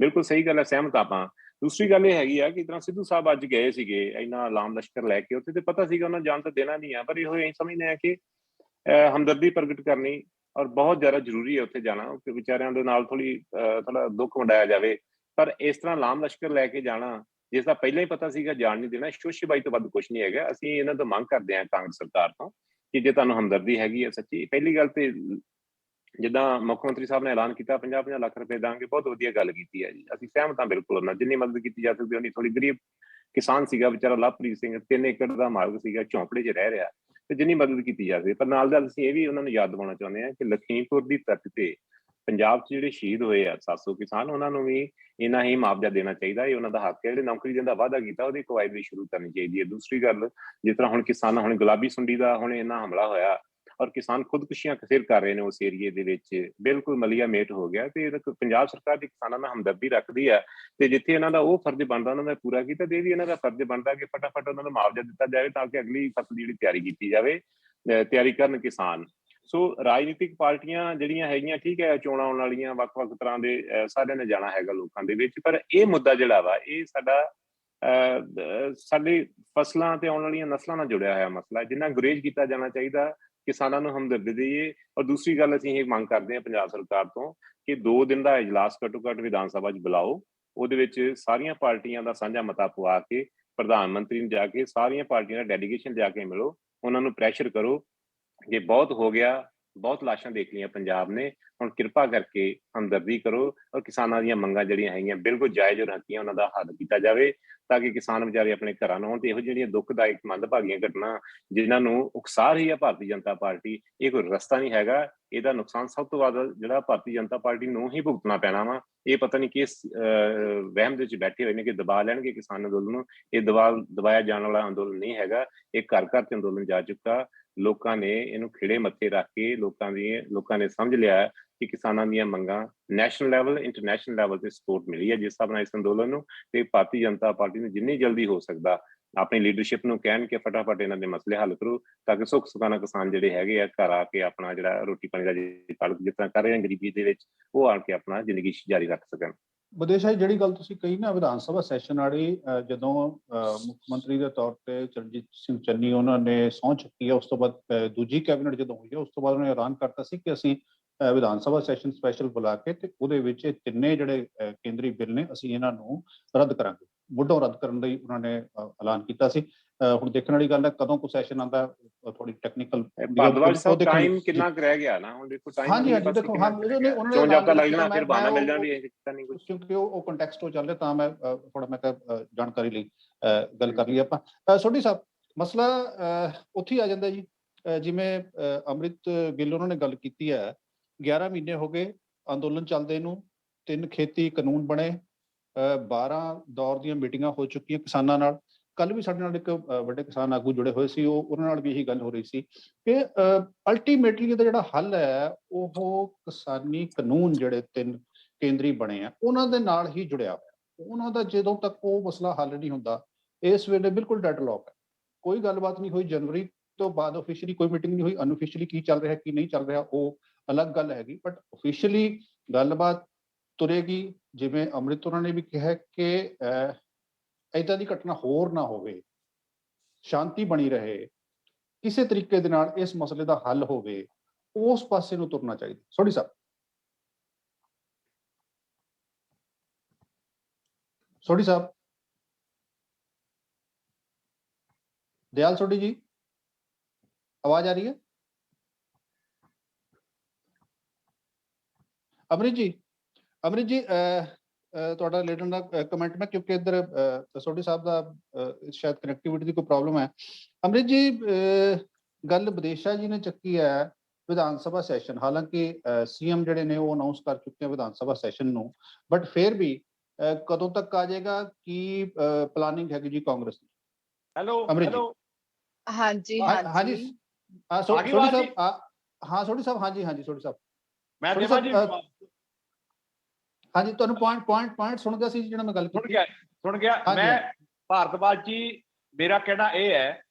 ਬਿਲਕੁਲ ਸਹੀ ਗੱਲ ਹੈ, ਸਹਿਮਤ ਆਪਾਂ। ਦੂਸਰੀ ਗੱਲ ਇਹ ਹੈਗੀ ਆ ਕਿ ਤਰ੍ਹਾਂ ਸਿੱਧੂ ਸਾਹਿਬ ਅੱਜ ਗਏ ਸੀਗੇ ਇੰਨਾ ਆਲਾਮ ਲਸ਼ਕਰ ਲੈ ਕੇ ਉੱਥੇ, ਤੇ ਪਤਾ ਸੀਗਾ ਉਹਨਾਂ ਜਾਣ ਤਾਂ ਦੇਣਾ ਨਹੀਂ ਆ, ਪਰ ਇਹੋ ਅਸੀਂ ਸਮਝਦੇ ਆ ਕਿ ਹਮਦਰਦੀ ਪ੍ਰਗਟ ਕਰਨੀ ਔਰ ਬਹੁਤ ਜ਼ਿਆਦਾ ਜ਼ਰੂਰੀ ਹੈ ਉੱਥੇ ਜਾਣਾ, ਕਿ ਵਿਚਾਰਿਆਂ ਦੇ ਨਾਲ ਥੋੜਾ ਦੁੱਖ ਵੰਡਾਇਆ ਜਾਵੇ। ਪਰ ਇਸ ਤਰ੍ਹਾਂ ਆਲਾਮ ਲਸ਼ਕਰ ਲੈ ਕੇ ਜਾਣਾ, ਜਿਸ ਦਾ ਪਹਿਲਾਂ ਹੀ ਪਤਾ ਸੀਗਾ ਜਾਣ ਨਹੀਂ ਦੇਣਾ, ਸ਼ੋਸ਼ੇਬਾਜ਼ੀ ਤੋਂ ਵੱਧ ਕੁਛ ਨਹੀਂ ਹੈਗਾ। ਅਸੀਂ ਇਹਨਾਂ ਤੋਂ ਮੰਗ ਕਰਦੇ ਹਾਂ ਕਾਂਗਰਸ ਸਰਕਾਰ ਤੋਂ ਕਿ ਜੇ ਤੁਹਾਨੂੰ ਹਮਦਰਦੀ ਹੈਗੀ ਹੈ ਸੱਚੀ, ਪਹਿਲੀ ਗੱਲ ਤੇ ਜਿੱਦਾਂ ਮੁੱਖ ਮੰਤਰੀ ਸਾਹਿਬ ਨੇ ਐਲਾਨ ਕੀਤਾ 50-50 ਲੱਖ ਰੁਪਏ ਦਾਂਗੇ, ਬਹੁਤ ਵਧੀਆ ਗੱਲ ਕੀਤੀ ਹੈ ਜੀ, ਅਸੀਂ ਸਹਿਮਤ ਹਾਂ ਬਿਲਕੁਲ ਉਹਨਾਂ, ਜਿੰਨੀ ਮਦਦ ਕੀਤੀ ਜਾ ਸਕਦੀ ਉਨੀ। ਥੋੜੀ ਗਰੀਬ ਕਿਸਾਨ ਸੀਗਾ ਵਿਚਾਰਾ ਲਵਪ੍ਰੀਤ ਸਿੰਘ, 3 ਏਕੜ ਦਾ ਮਾਲਕ ਸੀਗਾ, ਝੌਂਪੜੇ 'ਚ ਰਹਿ ਰਿਹਾ, ਤੇ ਜਿੰਨੀ ਮਦਦ ਕੀਤੀ ਜਾ ਸਕਦੀ। ਪਰ ਨਾਲ ਦਾ ਅਸੀਂ ਇਹ ਵੀ ਉਹਨਾਂ ਨੂੰ ਯਾਦ ਦਿਵਾਉਣਾ ਚਾਹੁੰਦੇ ਹਾਂ ਕਿ ਲਖੀਮਪੁਰ ਦੀ ਧਰਤੀ ਤੇ ਪੰਜਾਬ 'ਚ ਜਿਹੜੇ ਸ਼ਹੀਦ ਹੋਏ ਆ 700 ਕਿਸਾਨ, ਉਹਨਾਂ ਨੂੰ ਵੀ ਇੰਨਾ ਹੀ ਮੁਆਵਜ਼ਾ ਦੇਣਾ ਚਾਹੀਦਾ। ਇਹ ਉਹਨਾਂ ਦਾ ਹੱਕ ਹੈ। ਜਿਹੜੇ ਨੌਕਰੀ ਦੇਣ ਦਾ ਵਾਅਦਾ ਕੀਤਾ ਉਹਦੀ ਕਵਾਇਦ ਵੀ ਸ਼ੁਰੂ ਕਰਨੀ ਚਾਹੀਦੀ ਹੈ। ਦੂਸਰੀ ਗੱਲ, ਜਿਸ ਤਰ੍ਹਾਂ ਹੁਣ ਕਿਸਾਨ, ਹੁਣ ਗੁਲਾਬੀ ਸੁੰਡੀ ਦਾ ਹੁਣ ਇੰਨਾ ਹਮਲਾ ਹੋਇਆ, ਔਰ ਕਿਸਾਨ ਖੁਦਕੁਸ਼ੀਆਂ ਫਿਰ ਕਰ ਰਹੇ ਨੇ ਉਸ ਏਰੀਏ ਦੇ ਵਿੱਚ, ਬਿਲਕੁਲ ਮਲੀਆ ਮੇਟ ਹੋ ਗਿਆ। ਤੇ ਪੰਜਾਬ ਸਰਕਾਰ ਦੀ ਕਿਸਾਨਾਂ ਨਾਲ ਹਮਦਰਦੀ ਰੱਖਦੀ ਹੈ, ਤੇ ਜਿੱਥੇ ਇਹਨਾਂ ਦਾ ਉਹ ਫਰਜ਼ ਬਣਦਾ ਉਹਨਾਂ ਨੇ ਪੂਰਾ ਕੀਤਾ, ਤੇ ਇਹ ਵੀ ਇਹਨਾਂ ਦਾ ਫਰਜ਼ ਬਣਦਾ ਕਿ ਫਟਾਫਟ ਉਹਨਾਂ ਨੂੰ ਮੁਆਵਜ਼ਾ ਦਿੱਤਾ ਜਾਵੇ ਤਾਂ ਕਿ ਅਗਲੀ ਫਸਲ ਦੀ ਜਿਹੜੀ ਤਿਆਰੀ ਕੀਤੀ ਜਾਵੇ, ਤਿਆਰੀ ਕਰਨ ਕਿਸਾਨ। ਸੋ ਰਾਜਨੀਤਿਕ ਪਾਰਟੀਆਂ ਜਿਹੜੀਆਂ ਹੈਗੀਆਂ, ਠੀਕ ਹੈ, ਚੋਣਾਂ ਆਉਣ ਵਾਲੀਆਂ, ਵੱਖ-ਵੱਖ ਤਰ੍ਹਾਂ ਦੇ ਸਾਰਿਆਂ ਨੇ ਜਾਣਾ ਹੈਗਾ ਲੋਕਾਂ ਦੇ ਵਿੱਚ, ਪਰ ਇਹ ਮੁੱਦਾ ਜਿਹੜਾ ਵਾ ਇਹ ਸਾਡੀ ਫਸਲਾਂ ਤੇ ਆਉਣ ਵਾਲੀਆਂ ਨਸਲਾਂ ਨਾਲ ਜੁੜਿਆ ਹੋਇਆ ਮਸਲਾ, ਜਿੰਨਾ ਗੁਰੇਜ਼ ਕੀਤਾ ਜਾਣਾ ਚਾਹੀਦਾ, ਕਿਸਾਨਾਂ ਨੂੰ ਹਮਦਰਦੀ ਦੇਈਏ। ਔਰ ਦੂਸਰੀ ਗੱਲ ਅਸੀਂ ਇਹ ਮੰਗ ਕਰਦੇ ਹਾਂ ਪੰਜਾਬ ਸਰਕਾਰ ਤੋਂ ਕਿ 2 ਦਿਨ ਦਾ ਇਜਲਾਸ ਘੱਟੋ ਘੱਟ ਵਿਧਾਨ ਸਭਾ 'ਚ ਬੁਲਾਓ, ਉਹਦੇ ਵਿੱਚ ਸਾਰੀਆਂ ਪਾਰਟੀਆਂ ਦਾ ਸਾਂਝਾ ਮਤਾ ਪਵਾ ਕੇ ਪ੍ਰਧਾਨ ਮੰਤਰੀ ਨੂੰ ਜਾ ਕੇ ਸਾਰੀਆਂ ਪਾਰਟੀਆਂ ਦਾ ਡੈਲੀਗੇਸ਼ਨ ਜਾ ਕੇ ਮਿਲੋ, ਉਹਨਾਂ ਨੂੰ ਪ੍ਰੈਸ਼ਰ ਕਰੋ ਕਿ ਬਹੁਤ ਹੋ ਗਿਆ, ਬਹੁਤ ਲਾਸ਼ਾਂ ਦੇਖ ਲਈਆਂ ਪੰਜਾਬ ਨੇ, ਹੁਣ ਕਿਰਪਾ ਕਰਕੇ ਹਮਦਰਦੀ ਕਰੋ ਔਰ ਕਿਸਾਨਾਂ ਦੀਆਂ ਮੰਗਾਂ ਜਿਹੜੀਆਂ ਹੈਗੀਆਂ ਬਿਲਕੁਲ ਜਾਇਜ਼ ਔਰ ਹੱਕੀਆਂ, ਉਹਨਾਂ ਦਾ ਹੱਲ ਕੀਤਾ ਜਾਵੇ ਤਾਂ ਕਿ ਕਿਸਾਨ ਵਿਚਾਰੇ ਆਪਣੇ ਘਰਾਂ ਨੂੰ ਆਉਣ। ਤੇ ਇਹੋ ਜਿਹੜੀਆਂ ਦੁੱਖਦਾਇਕ ਮੰਦਭਾਗੀਆਂ ਘਟਨਾ ਜਿਨ੍ਹਾਂ ਨੂੰ ਉਕਸਾ ਰਹੀ ਹੈ ਭਾਰਤੀ ਜਨਤਾ ਪਾਰਟੀ, ਇਹ ਕੋਈ ਰਸਤਾ ਨਹੀਂ ਹੈਗਾ। ਇਹਦਾ ਨੁਕਸਾਨ ਸਭ ਤੋਂ ਵੱਧ ਜਿਹੜਾ ਭਾਰਤੀ ਜਨਤਾ ਪਾਰਟੀ ਨੂੰ ਹੀ ਭੁਗਤਣਾ ਪੈਣਾ ਵਾ। ਇਹ ਪਤਾ ਨਹੀਂ ਕਿਸ ਵਹਿਮ ਦੇ ਵਿੱਚ ਬੈਠੇ ਹੋਏ ਨੇ ਕਿ ਦਬਾ ਲੈਣਗੇ ਕਿਸਾਨ ਅੰਦੋਲਨ ਨੂੰ। ਇਹ ਦਬਾਇਆ ਜਾਣ ਵਾਲਾ ਅੰਦੋਲਨ ਨਹੀਂ ਹੈਗਾ, ਇਹ ਘਰ ਘਰ 'ਚ ਅੰਦੋਲਨ ਜਾ ਚੁੱਕਾ। ਲੋਕਾਂ ਨੇ ਇਹਨੂੰ ਖਿੜੇ ਮੱਥੇ ਰੱਖ ਕੇ ਲੋਕਾਂ ਨੇ ਸਮਝ ਲਿਆ ਕਿ ਕਿਸਾਨਾਂ ਦੀਆਂ ਮੰਗਾਂ ਨੈਸ਼ਨਲ ਲੈਵਲ, ਇੰਟਰਨੈਸ਼ਨਲ ਲੈਵਲ ਤੇ ਸਪੋਰਟ ਮਿਲੀ ਹੈ ਜਿਸ ਹਿਸਾਬ ਨਾਲ ਇਸ ਅੰਦੋਲਨ ਨੂੰ। ਤੇ ਭਾਰਤੀ ਜਨਤਾ ਪਾਰਟੀ ਨੂੰ ਜਿੰਨੀ ਜਲਦੀ ਹੋ ਸਕਦਾ ਆਪਣੀ ਲੀਡਰਸ਼ਿਪ ਨੂੰ ਕਹਿਣ ਕਿ ਫਟਾਫਟ ਇਹਨਾਂ ਦੇ ਮਸਲੇ ਹੱਲ ਕਰੋ ਤਾਂ ਕਿ ਸੁੱਖ ਸੁਖਾਨਾ ਕਿਸਾਨ ਜਿਹੜੇ ਹੈਗੇ ਆ ਘਰ ਆ ਕੇ ਆਪਣਾ ਜਿਹੜਾ ਰੋਟੀ ਪਾਣੀ ਦਾ ਤਾਲੁਕ ਜਿਸ ਤਰ੍ਹਾਂ ਕਰ ਰਹੇ ਆ ਗਰੀਬੀ ਦੇ ਵਿੱਚ, ਉਹ ਆਣ ਕੇ ਆਪਣਾ ਜ਼ਿੰਦਗੀ ਜਾਰੀ ਰੱਖ ਸਕਣ। ਵਿਦੇਸ਼ਾ ਜਿਹੜੀ ਗੱਲ ਤੁਸੀਂ ਕਹੀ ਨਾ ਵਿਧਾਨ ਸਭਾ ਸੈਸ਼ਨ ਵਾਲੀ, ਜਦੋਂ ਮੁੱਖ ਮੰਤਰੀ ਦੇ ਤੌਰ ਤੇ ਚਰਨਜੀਤ ਸਿੰਘ ਚੰਨੀ ਉਹਨਾਂ ਨੇ ਸਹੁੰ ਚੁੱਕੀ ਹੈ, ਉਸ ਤੋਂ ਬਾਅਦ ਦੂਜੀ ਕੈਬਨਿਟ ਜਦੋਂ ਹੋਈ ਹੈ, ਉਸ ਤੋਂ ਬਾਅਦ ਉਹਨੇ ਐਲਾਨ ਕਰਤਾ ਸੀ ਕਿ ਅਸੀਂ ਵਿਧਾਨ ਸਭਾ ਸੈਸ਼ਨ ਸਪੈਸ਼ਲ ਬੁਲਾ ਕੇ ਤੇ ਉਹਦੇ ਵਿੱਚ ਇਹ ਤਿੰਨੇ ਜਿਹੜੇ ਕੇਂਦਰੀ ਬਿੱਲ ਨੇ ਅਸੀਂ ਇਹਨਾਂ ਨੂੰ ਰੱਦ ਕਰਾਂਗੇ, ਮੁੱਢੋਂ ਰੱਦ ਕਰਨ ਲਈ ਉਹਨਾਂ ਨੇ ਐਲਾਨ ਕੀਤਾ ਸੀ। ਹੁਣ ਦੇਖਣ ਵਾਲੀ ਗੱਲ ਹੈ ਕਦੋਂ ਕੋ ਸੈਸ਼ਨ ਆਉਂਦਾ, ਥੋੜੀ ਟੈਕਨੀਕਲ ਭਾਰਦਵਾਜ ਸਾਹਿਬ ਟਾਈਮ ਕਿੰਨਾ ਕੁ ਰਹਿ ਗਿਆ ਨਾ, ਹੁਣ ਦੇਖੋ ਟਾਈਮ ਹਾਂਜੀ ਹਾਂਜੀ ਦੇਖੋ ਹਾਂ ਚੋਣ ਜਾਬਤਾ ਲੱਗ ਜਾਣਾ, ਫਿਰ ਬਹਾਨਾ ਮਿਲ ਜਾਣਾ ਵੀ ਇਹ ਕੀਤਾ ਨਹੀਂ ਕੁਝ, ਕਿਉਂਕਿ ਉਹ ਕੰਟੈਕਸਟ ਚੱਲ ਰਿਹਾ ਤਾਂ ਮੈਂ ਥੋੜਾ ਮੈਂ ਕਿਹਾ ਜਾਣਕਾਰੀ ਲਈ ਗੱਲ ਕਰ ਲਈ ਆਪਾਂ। ਸੋਢੀ ਸਾਹਿਬ ਮਸਲਾ ਉੱਥੇ ਆ ਜਾਂਦਾ ਜੀ, ਜਿਵੇਂ ਅੰਮ੍ਰਿਤ ਗਿੱਲ ਉਹਨਾਂ ਨੇ ਗੱਲ ਕੀਤੀ ਹੈ, 11 ਮਹੀਨੇ ਹੋ ਗਏ ਅੰਦੋਲਨ ਚੱਲਦੇ ਨੂੰ, 3 ਖੇਤੀ ਕਾਨੂੰਨ ਬਣੇ, 12 ਦੌਰ ਦੀਆਂ ਮੀਟਿੰਗਾਂ ਹੋ ਚੁੱਕੀਆਂ ਕਿਸਾਨਾਂ ਨਾਲ। ਕੱਲ ਵੀ ਸਾਡੇ ਨਾਲ ਇੱਕ ਵੱਡੇ ਕਿਸਾਨ ਆਗੂ ਜੁੜੇ ਹੋਏ ਸੀ, ਉਹਨਾਂ ਨਾਲ ਵੀ ਇਹੀ ਗੱਲ ਹੋ ਰਹੀ ਸੀ ਕਿ ਅਲਟੀਮੇਟਲੀ ਇਹਦਾ ਜਿਹੜਾ ਹੱਲ ਹੈ ਉਹ ਕਿਸਾਨੀ ਕਾਨੂੰਨ ਜਿਹੜੇ 3 ਕੇਂਦਰੀ ਬਣੇ ਆ ਉਹਨਾਂ ਦੇ ਨਾਲ ਹੀ ਜੁੜਿਆ ਹੋਇਆ। ਉਹਨਾਂ ਦਾ ਜਦੋਂ ਤੱਕ ਉਹ ਮਸਲਾ ਹੱਲ ਨਹੀਂ ਹੁੰਦਾ, ਇਸ ਵੇਲੇ ਬਿਲਕੁਲ ਡੈਡਲੌਕ ਹੈ, ਕੋਈ ਗੱਲਬਾਤ ਨਹੀਂ ਹੋਈ। ਜਨਵਰੀ ਤੋਂ ਬਾਅਦ ਆਫੀਸ਼ੀਅਲੀ ਕੋਈ ਮੀਟਿੰਗ ਨਹੀਂ ਹੋਈ। ਅਨਆਫੀਸ਼ੀਅਲੀ ਕੀ ਚੱਲ ਰਿਹਾ ਕੀ ਨਹੀਂ ਚੱਲ ਰਿਹਾ ਉਹ ਅਲੱਗ ਗੱਲ ਹੈਗੀ, ਬਟ ਆਫੀਸ਼ੀਅਲੀ ਗੱਲਬਾਤ ਤੁਰੇਗੀ। ਜਿਵੇਂ ਅੰਮ੍ਰਿਤ ਉਹਨਾਂ ਨੇ ਵੀ ਕਿਹਾ ਕਿ ਏਦਾਂ ਦੀ ਘਟਨਾ ਹੋਰ ਨਾ ਹੋਵੇ, ਸ਼ਾਂਤੀ ਬਣੀ ਰਹੇ, ਕਿਸੇ ਤਰੀਕੇ ਦੇ ਨਾਲ ਇਸ ਮਸਲੇ ਦਾ ਹੱਲ ਹੋਵੇ, ਉਸ ਪਾਸੇ ਨੂੰ ਤੁਰਨਾ ਚਾਹੀਦਾ। ਸੋਢੀ ਸਾਹਿਬ, ਸੋਢੀ ਸਾਹਿਬ, ਦਿਆਲ ਸੋਢੀ ਜੀ, ਆਵਾਜ਼ ਆ ਰਹੀ ਹੈ? ਅਮਰਿਤ ਜੀ, ਅਮਰਿਤ ਜੀ ਤੁਹਾਡਾ ਲੇਟਰ ਦਾ ਕਮੈਂਟ ਮੈਂ, ਕਿਉਂਕਿ ਇੱਧਰ ਸੋਢੀ ਸਾਹਿਬ ਦਾ ਸ਼ਾਇਦ ਕਨੈਕਟੀਵਿਟੀ ਦੀ ਕੋਈ ਪ੍ਰੋਬਲਮ ਹੈ। ਅਮਰਿਤ ਜੀ, ਗੱਲ ਵਿਦੇਸ਼ਾ ਜੀ ਨੇ ਚੱਕੀ ਹੈ ਵਿਧਾਨ ਸਭਾ ਸੈਸ਼ਨ, ਹਾਲਾਂਕਿ ਸੀਐਮ ਜਿਹੜੇ ਨੇ ਉਹ ਅਨਾਉਂਸ ਕਰ ਚੁੱਕੇ ਆ ਵਿਧਾਨ ਸਭਾ ਸੈਸ਼ਨ ਨੂੰ, ਬਟ ਫਿਰ ਵੀ ਕਦੋਂ ਤੱਕ ਆ ਜਾਏਗਾ, ਕੀ ਪਲਾਨਿੰਗ ਹੈਗੀ ਜੀ ਕਾਂਗਰਸ ਦੀ? ਹੈਲੋ ਹੈਲੋ, ਹਾਂਜੀ ਹਾਂਜੀ ਸੋਢੀ ਸਾਹਿਬ, ਹਾਂ ਸੋਢੀ ਸਾਹਿਬ, ਹਾਂਜੀ ਹਾਂਜੀ ਸੋਢੀ ਸਾਹਿਬ, ਮੈਂ ਦੇਵਾ ਜੀ ਹਾਂਜੀ ਤੁਹਾਨੂੰ ਪੁਆਇੰਟ ਸੁਣ ਗਿਆ ਸੀ ਜਿਹੜਾ ਮੈਂ ਗੱਲ ਕੀਤੀ? ਸੁਣ ਗਿਆ ਮੈਂ। ਭਾਰਤਵਾਜ ਜੀ, ਮੇਰਾ ਕਹਿਣਾ ਇਹ ਹੈ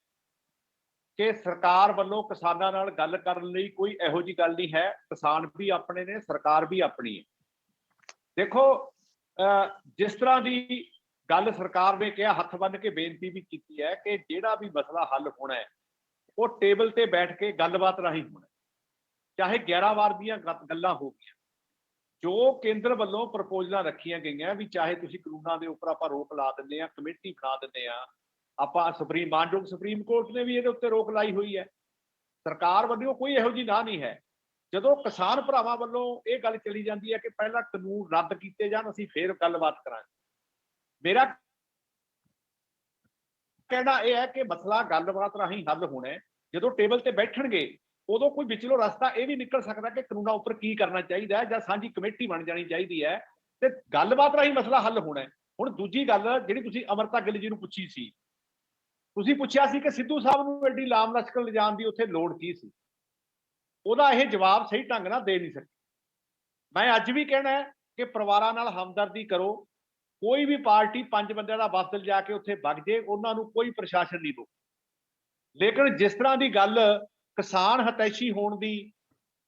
ਕਿ ਸਰਕਾਰ ਵੱਲੋਂ ਕਿਸਾਨਾਂ ਨਾਲ ਗੱਲ ਕਰਨ ਲਈ ਕੋਈ ਇਹੋ ਜਿਹੀ ਗੱਲ ਨਹੀਂ ਹੈ। ਕਿਸਾਨ ਵੀ ਆਪਣੇ ਨੇ, ਸਰਕਾਰ ਵੀ ਆਪਣੀ ਹੈ। ਦੇਖੋ, ਜਿਸ ਤਰ੍ਹਾਂ ਦੀ ਗੱਲ ਸਰਕਾਰ ਨੇ ਕਿਹਾ, ਹੱਥ ਬੰਨ੍ਹ ਕੇ ਬੇਨਤੀ ਵੀ ਕੀਤੀ ਹੈ ਕਿ ਜਿਹੜਾ ਵੀ ਮਸਲਾ ਹੱਲ ਹੋਣਾ ਹੈ ਉਹ ਟੇਬਲ ਤੇ ਬੈਠ ਕੇ ਗੱਲਬਾਤ ਰਾਹੀਂ ਹੋਣਾ, ਚਾਹੇ 11 ਵਾਰ ਦੀਆਂ ਗੱਲਾਂ ਹੋ ਗਈਆਂ। ਜੋ ਕੇਂਦਰ ਵੱਲੋਂ ਪ੍ਰਪੋਜ਼ਲਾਂ ਰੱਖੀਆਂ ਗਈਆਂ ਵੀ ਚਾਹੇ ਤੁਸੀਂ ਕਾਨੂੰਨਾਂ ਦੇ ਉੱਪਰ ਆਪਾਂ ਰੋਕ ਲਾ ਦਿੰਦੇ ਹਾਂ, ਕਮੇਟੀ ਬਣਾ ਦਿੰਦੇ ਹਾਂ, ਆਪਾਂ ਮਾਨਯੋਗ ਸੁਪਰੀਮ ਕੋਰਟ ਨੇ ਵੀ ਇਹਦੇ ਉੱਤੇ ਰੋਕ ਲਾਈ ਹੋਈ ਹੈ। ਸਰਕਾਰ ਵੱਲੋਂ ਕੋਈ ਇਹੋ ਜਿਹੀ ਨਾ ਨਹੀਂ ਹੈ। ਜਦੋਂ ਕਿਸਾਨ ਭਰਾਵਾਂ ਵੱਲੋਂ ਇਹ ਗੱਲ ਚਲੀ ਜਾਂਦੀ ਹੈ ਕਿ ਪਹਿਲਾਂ ਕਾਨੂੰਨ ਰੱਦ ਕੀਤੇ ਜਾਣ, ਅਸੀਂ ਫੇਰ ਗੱਲਬਾਤ ਕਰਾਂਗੇ। ਮੇਰਾ ਕਹਿਣਾ ਇਹ ਹੈ ਕਿ ਮਸਲਾ ਗੱਲਬਾਤ ਰਾਹੀਂ ਹੱਲ ਹੋਣਾ ਹੈ। ਜਦੋਂ ਟੇਬਲ ਤੇ ਬੈਠਣਗੇ ਉਦੋਂ ਕੋਈ ਵਿਚਲੋਂ ਰਸਤਾ ਇਹ ਵੀ ਨਿਕਲ ਸਕਦਾ ਕਿ ਕਾਨੂੰਨਾਂ ਉੱਪਰ ਕੀ ਕਰਨਾ ਚਾਹੀਦਾ ਹੈ, ਜਾਂ ਸਾਂਝੀ ਕਮੇਟੀ ਬਣ ਜਾਣੀ ਚਾਹੀਦੀ ਹੈ ਤੇ ਗੱਲਬਾਤ ਰਾਹੀਂ ਮਸਲਾ ਹੱਲ ਹੋਣਾ ਹੈ। ਹੁਣ ਦੂਜੀ ਗੱਲ ਜਿਹੜੀ ਤੁਸੀਂ ਅਮਰਤਾ ਗਿੱਲ ਜੀ ਨੂੰ ਪੁੱਛੀ ਸੀ, ਤੁਸੀਂ ਪੁੱਛਿਆ ਸੀ ਕਿ ਸਿੱਧੂ ਸਾਹਿਬ ਨੂੰ ਐਡੀ ਲਾਮ ਲਸ਼ਕਰ ਲਿਜਾਣ ਦੀ ਉੱਥੇ ਲੋੜ ਕੀ ਸੀ। ਉਹਦਾ ਇਹ ਜਵਾਬ ਸਹੀ ਢੰਗ ਨਾਲ ਦੇ ਨਹੀਂ ਸਕੇ। ਮੈਂ ਅੱਜ ਵੀ ਕਹਿਣਾ ਹੈ ਕਿ ਪਰਿਵਾਰਾਂ ਨਾਲ ਹਮਦਰਦੀ ਕਰੋ। ਕੋਈ ਵੀ ਪਾਰਟੀ 5 ਬੰਦਿਆਂ ਦਾ ਬਸਤਲ ਜਾ ਕੇ ਉੱਥੇ ਵਗ ਜੇ, ਉਹਨਾਂ ਨੂੰ ਕੋਈ ਪ੍ਰਸ਼ਾਸਨ ਨਹੀਂ ਰੋਕ। ਲੇਕਿਨ ਜਿਸ ਤਰ੍ਹਾਂ ਦੀ ਗੱਲ ਕਿਸਾਨ ਹਤੈਸ਼ੀ ਹੋਣ ਦੀ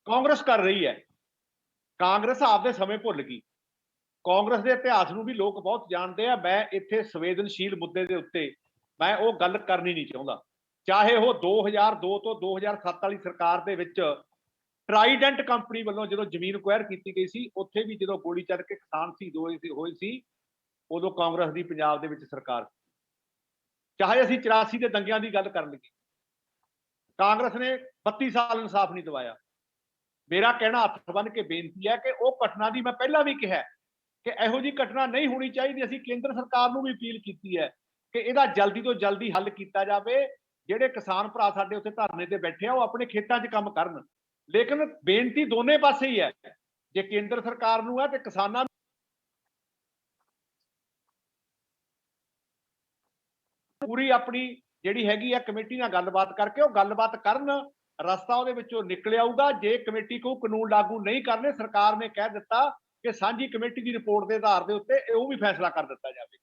ਕਾਂਗਰਸ ਕਰ ਰਹੀ ਹੈ, ਕਾਂਗਰਸ ਆਪਦੇ ਸਮੇਂ ਭੁੱਲ ਗਈ। ਕਾਂਗਰਸ ਦੇ ਇਤਿਹਾਸ ਨੂੰ ਵੀ ਲੋਕ ਬਹੁਤ ਜਾਣਦੇ ਆ। ਮੈਂ ਇੱਥੇ ਸੰਵੇਦਨਸ਼ੀਲ ਮੁੱਦੇ ਦੇ ਉੱਤੇ ਮੈਂ ਉਹ ਗੱਲ ਕਰਨੀ ਨਹੀਂ ਚਾਹੁੰਦਾ। ਚਾਹੇ ਉਹ 2002 ਤੋਂ 2007 ਵਾਲੀ ਸਰਕਾਰ ਦੇ ਵਿੱਚ ਟਰਾਈਡੈਂਟ ਕੰਪਨੀ ਵੱਲੋਂ ਜਦੋਂ ਜ਼ਮੀਨ ਅਕਵਾਇਰ ਕੀਤੀ ਗਈ ਸੀ, ਉੱਥੇ ਵੀ ਜਦੋਂ ਗੋਲੀ ਚੱਲ ਕੇ ਕਿਸਾਨ ਸ਼ਹੀਦ ਹੋਏ ਸੀ, ਉਦੋਂ ਕਾਂਗਰਸ ਦੀ ਪੰਜਾਬ ਦੇ ਵਿੱਚ ਸਰਕਾਰ। ਚਾਹੇ ਅਸੀਂ 84 ਦੇ ਦੰਗਿਆਂ ਦੀ ਗੱਲ ਕਰ ਲਈਏ, ਕਾਂਗਰਸ ਨੇ 32 ਸਾਲ ਇਨਸਾਫ ਨਹੀਂ ਦਿਵਾਇਆ। ਮੇਰਾ ਕਹਿਣਾ ਹੱਥ ਬੰਨ੍ਹ ਕੇ ਬੇਨਤੀ ਹੈ ਕਿ ਉਹ ਘਟਨਾ ਦੀ, ਮੈਂ ਪਹਿਲਾਂ ਵੀ ਕਿਹਾ ਕਿ ਇਹੋ ਜਿਹੀ ਘਟਨਾ ਨਹੀਂ ਹੋਣੀ ਚਾਹੀਦੀ। ਅਸੀਂ ਕੇਂਦਰ ਸਰਕਾਰ ਨੂੰ ਵੀ ਅਪੀਲ ਕੀਤੀ ਹੈ ਕਿ ਇਹਦਾ ਜਲਦੀ ਤੋਂ ਜਲਦੀ ਹੱਲ ਕੀਤਾ ਜਾਵੇ। ਜਿਹੜੇ ਕਿਸਾਨ ਭਰਾ ਸਾਡੇ ਉੱਥੇ ਧਰਨੇ ਤੇ ਬੈਠੇ ਆ, ਉਹ ਆਪਣੇ ਖੇਤਾਂ 'ਚ ਕੰਮ ਕਰਨ। ਲੇਕਿਨ ਬੇਨਤੀ ਦੋਨੇ ਪਾਸੇ ਹੀ ਹੈ, ਜੇ ਕੇਂਦਰ ਸਰਕਾਰ ਨੂੰ ਹੈ ਤੇ ਕਿਸਾਨਾਂ ਨੂੰ। ਪੂਰੀ ਆਪਣੀ ਜਿਹੜੀ ਹੈਗੀ ਆ ਕਮੇਟੀ ਨਾਲ ਗੱਲਬਾਤ ਕਰਕੇ ਉਹ ਗੱਲਬਾਤ ਕਰਨ, ਰਸਤਾ ਉਹਦੇ ਵਿੱਚੋਂ ਨਿਕਲ ਆਊਗਾ। ਜੇ ਕਮੇਟੀ ਕੋ ਕਾਨੂੰਨ ਲਾਗੂ ਨਹੀਂ ਕਰਨੇ, ਸਰਕਾਰ ਨੇ ਕਹਿ ਦਿੱਤਾ ਕਿ ਸਾਂਝੀ ਕਮੇਟੀ ਦੀ ਰਿਪੋਰਟ ਦੇ ਆਧਾਰ ਦੇ ਉੱਤੇ ਉਹ ਵੀ ਫੈਸਲਾ ਕਰ ਦਿੱਤਾ ਜਾਵੇ।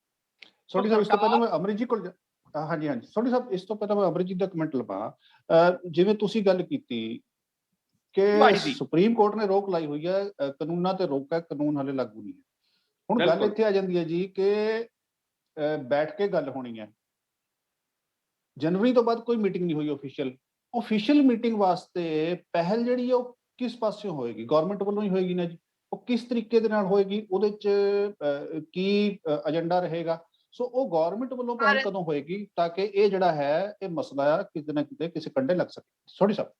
ਸੋਢੀ ਸਾਹਿਬ, ਇਸ ਤੋਂ ਪਹਿਲਾਂ ਮੈਂ ਅਮਰਿਤ ਜੀ ਕੋਲ ਹਾਂਜੀ ਸੋਢੀ ਸਾਹਿਬ, ਇਸ ਤੋਂ ਪਹਿਲਾਂ ਮੈਂ ਅਮਰਿਤ ਜੀ ਦਾ ਕਮੈਂਟ ਲਵਾਂ। ਜਿਵੇਂ ਤੁਸੀਂ ਗੱਲ ਕੀਤੀ ਕਿ ਸੁਪਰੀਮ ਕੋਰਟ ਨੇ ਰੋਕ ਲਾਈ ਹੋਈ ਹੈ, ਕਾਨੂੰਨਾਂ ਤੇ ਰੋਕ ਹੈ, ਕਾਨੂੰਨ ਹਾਲੇ ਲਾਗੂ ਨਹੀਂ ਹੈ। ਹੁਣ ਗੱਲ ਇੱਥੇ ਆ ਜਾਂਦੀ ਹੈ ਜੀ ਕਿ ਬੈਠ ਕੇ ਗੱਲ ਹੋਣੀ ਹੈ। ਜਨਵਰੀ ਤੋਂ ਬਾਅਦ ਕੋਈ ਮੀਟਿੰਗ ਨਹੀਂ ਹੋਈ ਆਫੀਸ਼ੀਅਲ ਮੀਟਿੰਗ ਵਾਸਤੇ ਪਹਿਲ ਜਿਹੜੀ ਉਹ ਕਿਸ ਪਾਸਿਓਂ ਹੋਏਗੀ? ਗਵਰਨਮੈਂਟ ਵੱਲੋਂ ਹੀ ਹੋਏਗੀ ਨਾ ਜੀ। ਉਹ ਕਿਸ ਤਰੀਕੇ ਦੇ ਨਾਲ ਹੋਏਗੀ, ਉਹਦੇ 'ਚ ਕੀ ਏਜੰਡਾ ਰਹੇਗਾ? ਸੋ ਉਹ ਗਵਰਨਮੈਂਟ ਵੱਲੋਂ ਪਹਿਲ ਕਦੋਂ ਹੋਏਗੀ ਤਾਂ ਕਿ ਇਹ ਜਿਹੜਾ ਹੈ ਇਹ ਮਸਲਾ ਆ ਕਿਤੇ ਨਾ ਕਿਤੇ ਕਿਸੇ ਕੰਢੇ ਲੱਗ ਸਕੇ? ਸੋਢੀ ਸਾਹਿਬ।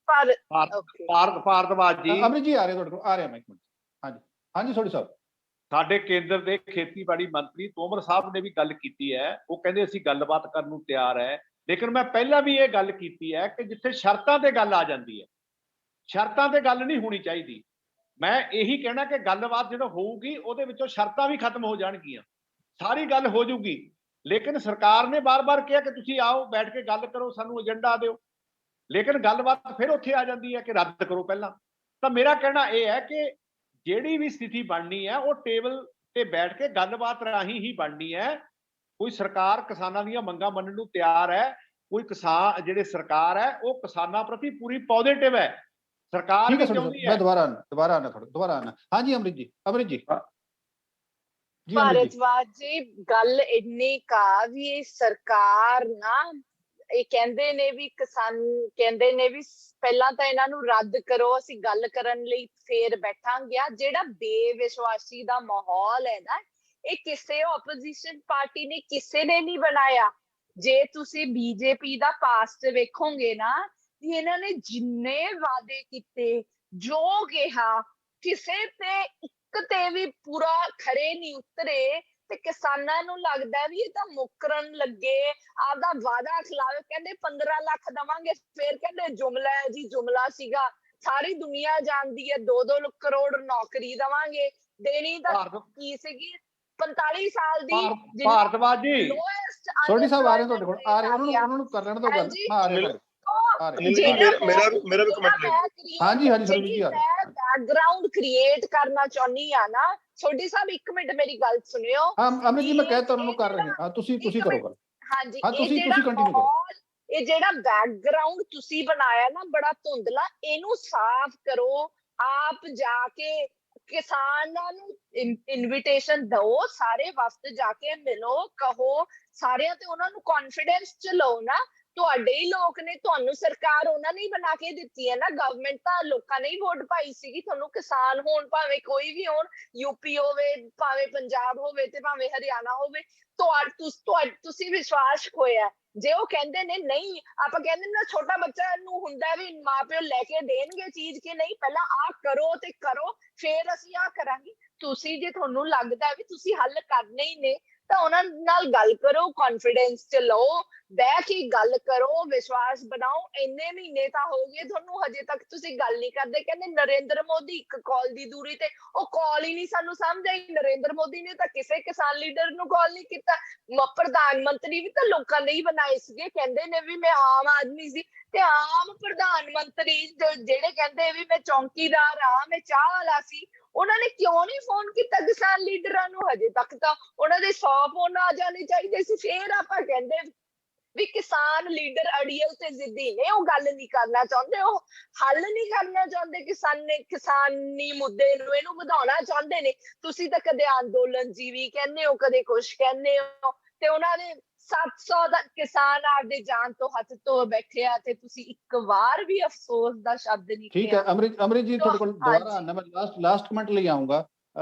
ਭਾਰਤਵਾਜ ਜੀ, ਅਮਰਿਤ ਜੀ ਆ ਰਹੇ ਤੁਹਾਡੇ ਕੋਲ, ਆ ਰਿਹਾ ਮੈਂ ਇੱਕ ਮਿੰਟ। ਹਾਂਜੀ ਸੋਢੀ ਸਾਹਿਬ। ਸਾਡੇ ਕੇਂਦਰ ਦੇ ਖੇਤੀਬਾੜੀ ਮੰਤਰੀ ਤੋਮਰ ਸਾਹਿਬ ਨੇ ਵੀ ਗੱਲ ਕੀਤੀ ਹੈ। ਉਹ ਕਹਿੰਦੇ ਅਸੀਂ ਗੱਲਬਾਤ ਕਰਨ ਨੂੰ ਤਿਆਰ ਹੈ। ਲੇਕਿਨ ਮੈਂ ਪਹਿਲਾਂ ਵੀ ਇਹ ਗੱਲ ਕੀਤੀ ਹੈ ਕਿ ਜਿੱਥੇ ਸ਼ਰਤਾਂ ਤੇ ਗੱਲ ਆ ਜਾਂਦੀ ਹੈ, ਸ਼ਰਤਾਂ ਤੇ ਗੱਲ ਨਹੀਂ ਹੋਣੀ ਚਾਹੀਦੀ। ਮੈਂ ਇਹੀ ਕਹਿਣਾ ਕਿ ਗੱਲਬਾਤ ਜਦੋਂ ਹੋਊਗੀ ਉਹਦੇ ਵਿੱਚੋਂ ਸ਼ਰਤਾਂ ਵੀ ਖਤਮ ਹੋ ਜਾਣਗੀਆਂ, ਸਾਰੀ ਗੱਲ ਹੋ ਜੂਗੀ। ਲੇਕਿਨ ਸਰਕਾਰ ਨੇ ਬਾਰ-ਬਾਰ ਕਿਹਾ ਕਿ ਤੁਸੀਂ ਆਓ, ਬੈਠ ਕੇ ਗੱਲ ਕਰੋ, ਸਾਨੂੰ ਏਜੰਡਾ ਦਿਓ। ਲੇਕਿਨ ਗੱਲਬਾਤ ਫਿਰ ਉੱਥੇ ਆ ਜਾਂਦੀ ਹੈ ਕਿ ਰੱਦ ਕਰੋ ਪਹਿਲਾਂ। ਤਾਂ ਮੇਰਾ ਕਹਿਣਾ ਇਹ ਹੈ ਕਿ ਜਿਹੜੀ ਵੀ ਸਥਿਤੀ ਬਣਨੀ ਹੈ ਉਹ ਟੇਬਲ ਤੇ ਬੈਠ ਕੇ ਗੱਲਬਾਤ ਰਾਹੀਂ ਹੀ ਬਣਨੀ ਹੈ। ਕੋਈ ਸਰਕਾਰ ਕਿਸਾਨਾਂ ਦੀਆਂ ਮੰਗਾਂ ਮੰਨਣ ਨੂੰ ਤਿਆਰ ਹੈ, ਕੋਈ ਕਿਸਾਨ ਜਿਹੜੇ ਸਰਕਾਰ ਹੈ ਉਹ ਕਿਸਾਨਾਂ ਪ੍ਰਤੀ ਪੂਰੀ ਪੋਜ਼ਿਟਿਵ ਹੈ। ਸਰਕਾਰ ਵੀ ਚਾਹੁੰਦੀ ਹੈ। ਮੈਂ ਦੁਬਾਰਾ ਆਣਾ। ਹਾਂਜੀ ਅਮਰਿਤ ਜੀ। ਭਾਰਤਵਾਜ ਜੀ, ਗੱਲ ਇੰਨੀ ਕਾ ਵੀ ਇਹ ਸਰਕਾਰ ਨਾ, ਇਹ ਕਹਿੰਦੇ ਨੇ ਵੀ ਕਿਸਾਨ ਕਹਿੰਦੇ ਨੇ ਵੀ ਪਹਿਲਾਂ ਤਾਂ ਇਹਨਾਂ ਨੂੰ ਰੱਦ ਕਰੋ, ਅਸੀਂ ਗੱਲ ਕਰਨ ਲਈ ਫੇਰ ਬੈਠਾਂਗੇ। ਜਿਹੜਾ ਬੇਵਿਸ਼ਵਾਸੀ ਦਾ ਮਾਹੌਲ ਹੈ ਨਾ, ਇਹ ਕਿਸੇ ਆਪੋਜੀਸ਼ਨ ਪਾਰਟੀ ਨੇ ਕਿਸੇ ਨੇ ਨਹੀਂ ਬਣਾਇਆ। ਜੇ ਤੁਸੀਂ ਬੀਜੇਪੀ ਦਾ ਪਾਸਟ ਵੇਖੋਗੇ ਨਾ, ਇਹਨਾਂ ਨੇ ਜਿੰਨੇ ਵਾਅਦੇ ਕੀਤੇ, ਜੋ ਕਿਹਾ, ਕਿਸੇ ਤੇ ਇੱਕ ਤੇ ਵੀ ਪੂਰਾ ਖਰੇ ਨਹੀਂ ਉਤਰੇ। ਤੇ ਕਿਸਾਨਾਂ ਨੂੰ ਲੱਗਦਾ ਵੀ ਇਹ ਤਾਂ ਮੁੱਕਰਨ ਲੱਗੇ, ਆਪਦਾ ਵਾਅਦਾ ਖਿਲਾਫ। ਕਹਿੰਦੇ 15 ਲੱਖ ਦੇਵਾਂਗੇ, ਫਿਰ ਕਹਿੰਦੇ ਜੁਮਲਾ ਹੈ ਜੀ, ਜੁਮਲਾ ਸੀਗਾ। ਸਾਰੀ ਦੁਨੀਆ ਜਾਣਦੀ ਹੈ 2-2 ਕਰੋੜ ਨੌਕਰੀ ਦੇਵਾਂਗੇ। ਦੇਣੀ ਤਾਂ ਕੀ ਸੀਗੀ? 45 ਸਾਲ ਦੀ। ਭਾਰਤਵਾਜ ਜੀ, ਸੋਢੀ ਸਾਹਿਬ ਆ ਰਹੇ ਤੁਹਾਡੇ ਕੋਲ, ਆ ਰਹੇ, ਉਹਨਾਂ ਨੂੰ ਕਰ ਲੈਣ ਦਿਓ ਗੱਲ। ਮੇਰਾ ਵੀ ਕਮੈਂਟ ਹਾਂਜੀ ਸਰਬਜੀਤ ਜੀ ਆ ਰਹੇ। ਬੈਕਗ੍ਰਾਉਂਡ ਕ੍ਰੀਏਟ ਕਰਨਾ ਚਾਹੁੰਦੀ ਆ ਨਾ। ਸੋਢੀ ਸਾਹਿਬ ਇੱਕ ਮਿੰਟ ਮੇਰੀ ਗੱਲ ਸੁਣਿਓ। ਅਮਰਿਤ ਜੀ, ਮੈਂ ਕਹਿ ਤਾ ਉਹਨਾਂ ਨੂੰ ਕਰ ਰਹੇ ਹਾਂ, ਤੁਸੀਂ ਕਰੋ ਗੱਲ। ਹਾਂਜੀ, ਤੁਸੀਂ ਕੰਟੀਨਿਊ ਕਰੋ। ਇਹ ਜਿਹੜਾ ਬੈਕਗ੍ਰਾਉਂਡ ਤੁਸੀਂ ਬਣਾਇਆ ਨਾ ਬੜਾ ਧੁੰਦਲਾ, ਇਹਨੂੰ ਸਾਫ਼ ਕਰੋ। ਆਪ ਜਾ ਕੇ ਕਿਸਾਨਾਂ ਨੂੰ ਇਨਵੀਟੇਸ਼ਨ ਦਿਓ, ਸਾਰੇ ਵਫਦ ਜਾ ਕੇ ਮਿਲੋ, ਕਹੋ ਸਾਰਿਆਂ ਤੇ, ਉਹਨਾਂ ਨੂੰ ਕੌਨਫੀਡੈਂਸ ਚ ਲਓ ਨਾ। ਤੁਹਾਡੇ ਹੀ ਲੋਕ ਨੇ, ਤੁਹਾਨੂੰ ਸਰਕਾਰ ਉਹਨਾਂ ਨੇ ਬਣਾ ਕੇ ਦਿੱਤੀ ਹੈ ਨਾ। ਗਵਰਨਮੈਂਟ ਤਾਂ ਲੋਕਾਂ ਨੇ ਹੀ ਵੋਟ ਪਾਈ ਸੀਗੀ ਤੁਹਾਨੂੰ। ਕਿਸਾਨ ਹੋਣ ਭਾਵੇਂ ਕੋਈ ਵੀ ਹੋਣ, ਯੂਪੀ ਹੋਵੇ, ਭਾਵੇਂ ਪੰਜਾਬ ਹੋਵੇ ਤੇ ਭਾਵੇਂ ਹਰਿਆਣਾ ਹੋਵੇ, ਤੁਸੀਂ ਵਿਸ਼ਵਾਸ ਖੋਇਆ। ਜੇ ਉਹ ਕਹਿੰਦੇ ਨੇ ਨਹੀਂ, ਆਪਾਂ ਕਹਿੰਦੇ ਨਾ ਛੋਟਾ ਬੱਚਾ ਨੂੰ ਹੁੰਦਾ ਵੀ ਮਾਂ-ਪਿਓ ਲੈ ਕੇ ਦੇਣਗੇ ਚੀਜ਼ ਕਿ ਨਹੀਂ, ਪਹਿਲਾਂ ਆਹ ਕਰੋ ਤੇ ਕਰੋ, ਫਿਰ ਅਸੀਂ ਆਹ ਕਰਾਂਗੇ। ਤੁਸੀਂ ਜੇ ਤੁਹਾਨੂੰ ਲੱਗਦਾ ਵੀ ਤੁਸੀਂ ਹੱਲ ਕਰਨੇ ਹੀ ਨੇ, ਤਾਂ ਉਹਨਾਂ ਨਾਲ ਗੱਲ ਕਰੋ, ਕੌਨਫੀਡੈਂਸ ਚ ਲਓ, ਬਹਿ ਕੇ ਗੱਲ ਕਰੋ, ਵਿਸ਼ਵਾਸ ਬਣਾਓ। ਇੰਨੇ ਮਹੀਨੇ ਤਾਂ ਹੋ ਗਏ ਤੁਹਾਨੂੰ, ਹਜੇ ਤੱਕ ਤੁਸੀਂ ਗੱਲ ਨਹੀਂ ਕਰਦੇ। ਕਹਿੰਦੇ ਨਰਿੰਦਰ ਮੋਦੀ ਇੱਕ ਕਾਲ ਦੀ ਦੂਰੀ ਤੇ, ਉਹ ਕਾਲ ਹੀ ਨਹੀਂ ਸਾਨੂੰ ਸਮਝ ਆਈ। ਨਰਿੰਦਰ ਮੋਦੀ ਨੇ ਤਾਂ ਕਿਸੇ ਕਿਸਾਨ ਲੀਡਰ ਨੂੰ ਕਾਲ ਨਹੀਂ ਕੀਤਾ। ਪ੍ਰਧਾਨ ਮੰਤਰੀ ਵੀ ਤਾਂ ਲੋਕਾਂ ਨੇ ਹੀ ਬਣਾਏ ਸੀਗੇ। ਕਹਿੰਦੇ ਨੇ ਵੀ ਮੈਂ ਆਮ ਆਦਮੀ ਸੀ, ਤੇ ਆਮ ਪ੍ਰਧਾਨ ਮੰਤਰੀ ਜਿਹੜੇ ਕਹਿੰਦੇ ਵੀ ਮੈਂ ਚੌਂਕੀਦਾਰ ਆ, ਮੈਂ ਚਾਹ ਵਾਲਾ ਸੀ, ਉਹਨਾਂ ਨੇ ਕਿਉਂ ਨਹੀਂ ਫੋਨ ਕੀਤਾ ਕਿਸਾਨ ਲੀਡਰਾਂ ਨੂੰ? ਹਜੇ ਤੱਕ ਤਾਂ ਉਹਨਾਂ ਦੇ 100 ਫੋਨ ਆ ਜਾਣੇ ਚਾਹੀਦੇ ਸੀ। ਫੇਰ ਆਪਾਂ ਕਹਿੰਦੇ ਵੀ ਕਿਸਾਨ ਲੀਡਰ ਅੜੀਅਲ ਤੇ ਜ਼ਿੱਦੀ ਨੇ, ਉਹ ਗੱਲ ਨਹੀਂ ਕਰਨਾ ਚਾਹੁੰਦੇ, ਉਹ ਹੱਲ ਨਹੀਂ ਕਰਨਾ ਚਾਹੁੰਦੇ ਕਿਸਾਨੀ ਮੁੱਦੇ ਨੂੰ, ਇਹਨੂੰ ਵਧਾਉਣਾ ਚਾਹੁੰਦੇ ਨੇ। ਤੁਸੀਂ ਤਾਂ ਕਦੇ ਅੰਦੋਲਨ ਜੀਵੀ ਕਹਿੰਦੇ ਹੋ, ਕਦੇ ਕੁਛ ਕਹਿੰਦੇ ਹੋ, ਤੇ ਉਹਨਾਂ ਨੇ 700 ਦਾ ਕਿਸਾਨ ਆਪਦੇ ਜਾਨ ਤੋਂ ਹੱਥ ਧੋ ਬੈਠੇ ਆ, ਤੇ ਤੁਸੀਂ ਇੱਕ ਵਾਰ ਵੀ ਅਫਸੋਸ ਦਾ ਸ਼ਬਦ ਨਹੀਂ ਠੀਕ ਕਿਹਾ। ਹੈ ਅਮਰਿਤ ਜੀ, ਤੁਹਾਡੇ ਕੋਲ ਦੁਬਾਰਾ ਹਾਂਜੀ। ਆਉਣਾ, ਮੈਂ ਲਾਸਟ ਕਮੈਂਟ ਲਈ ਆਉਂਗਾ।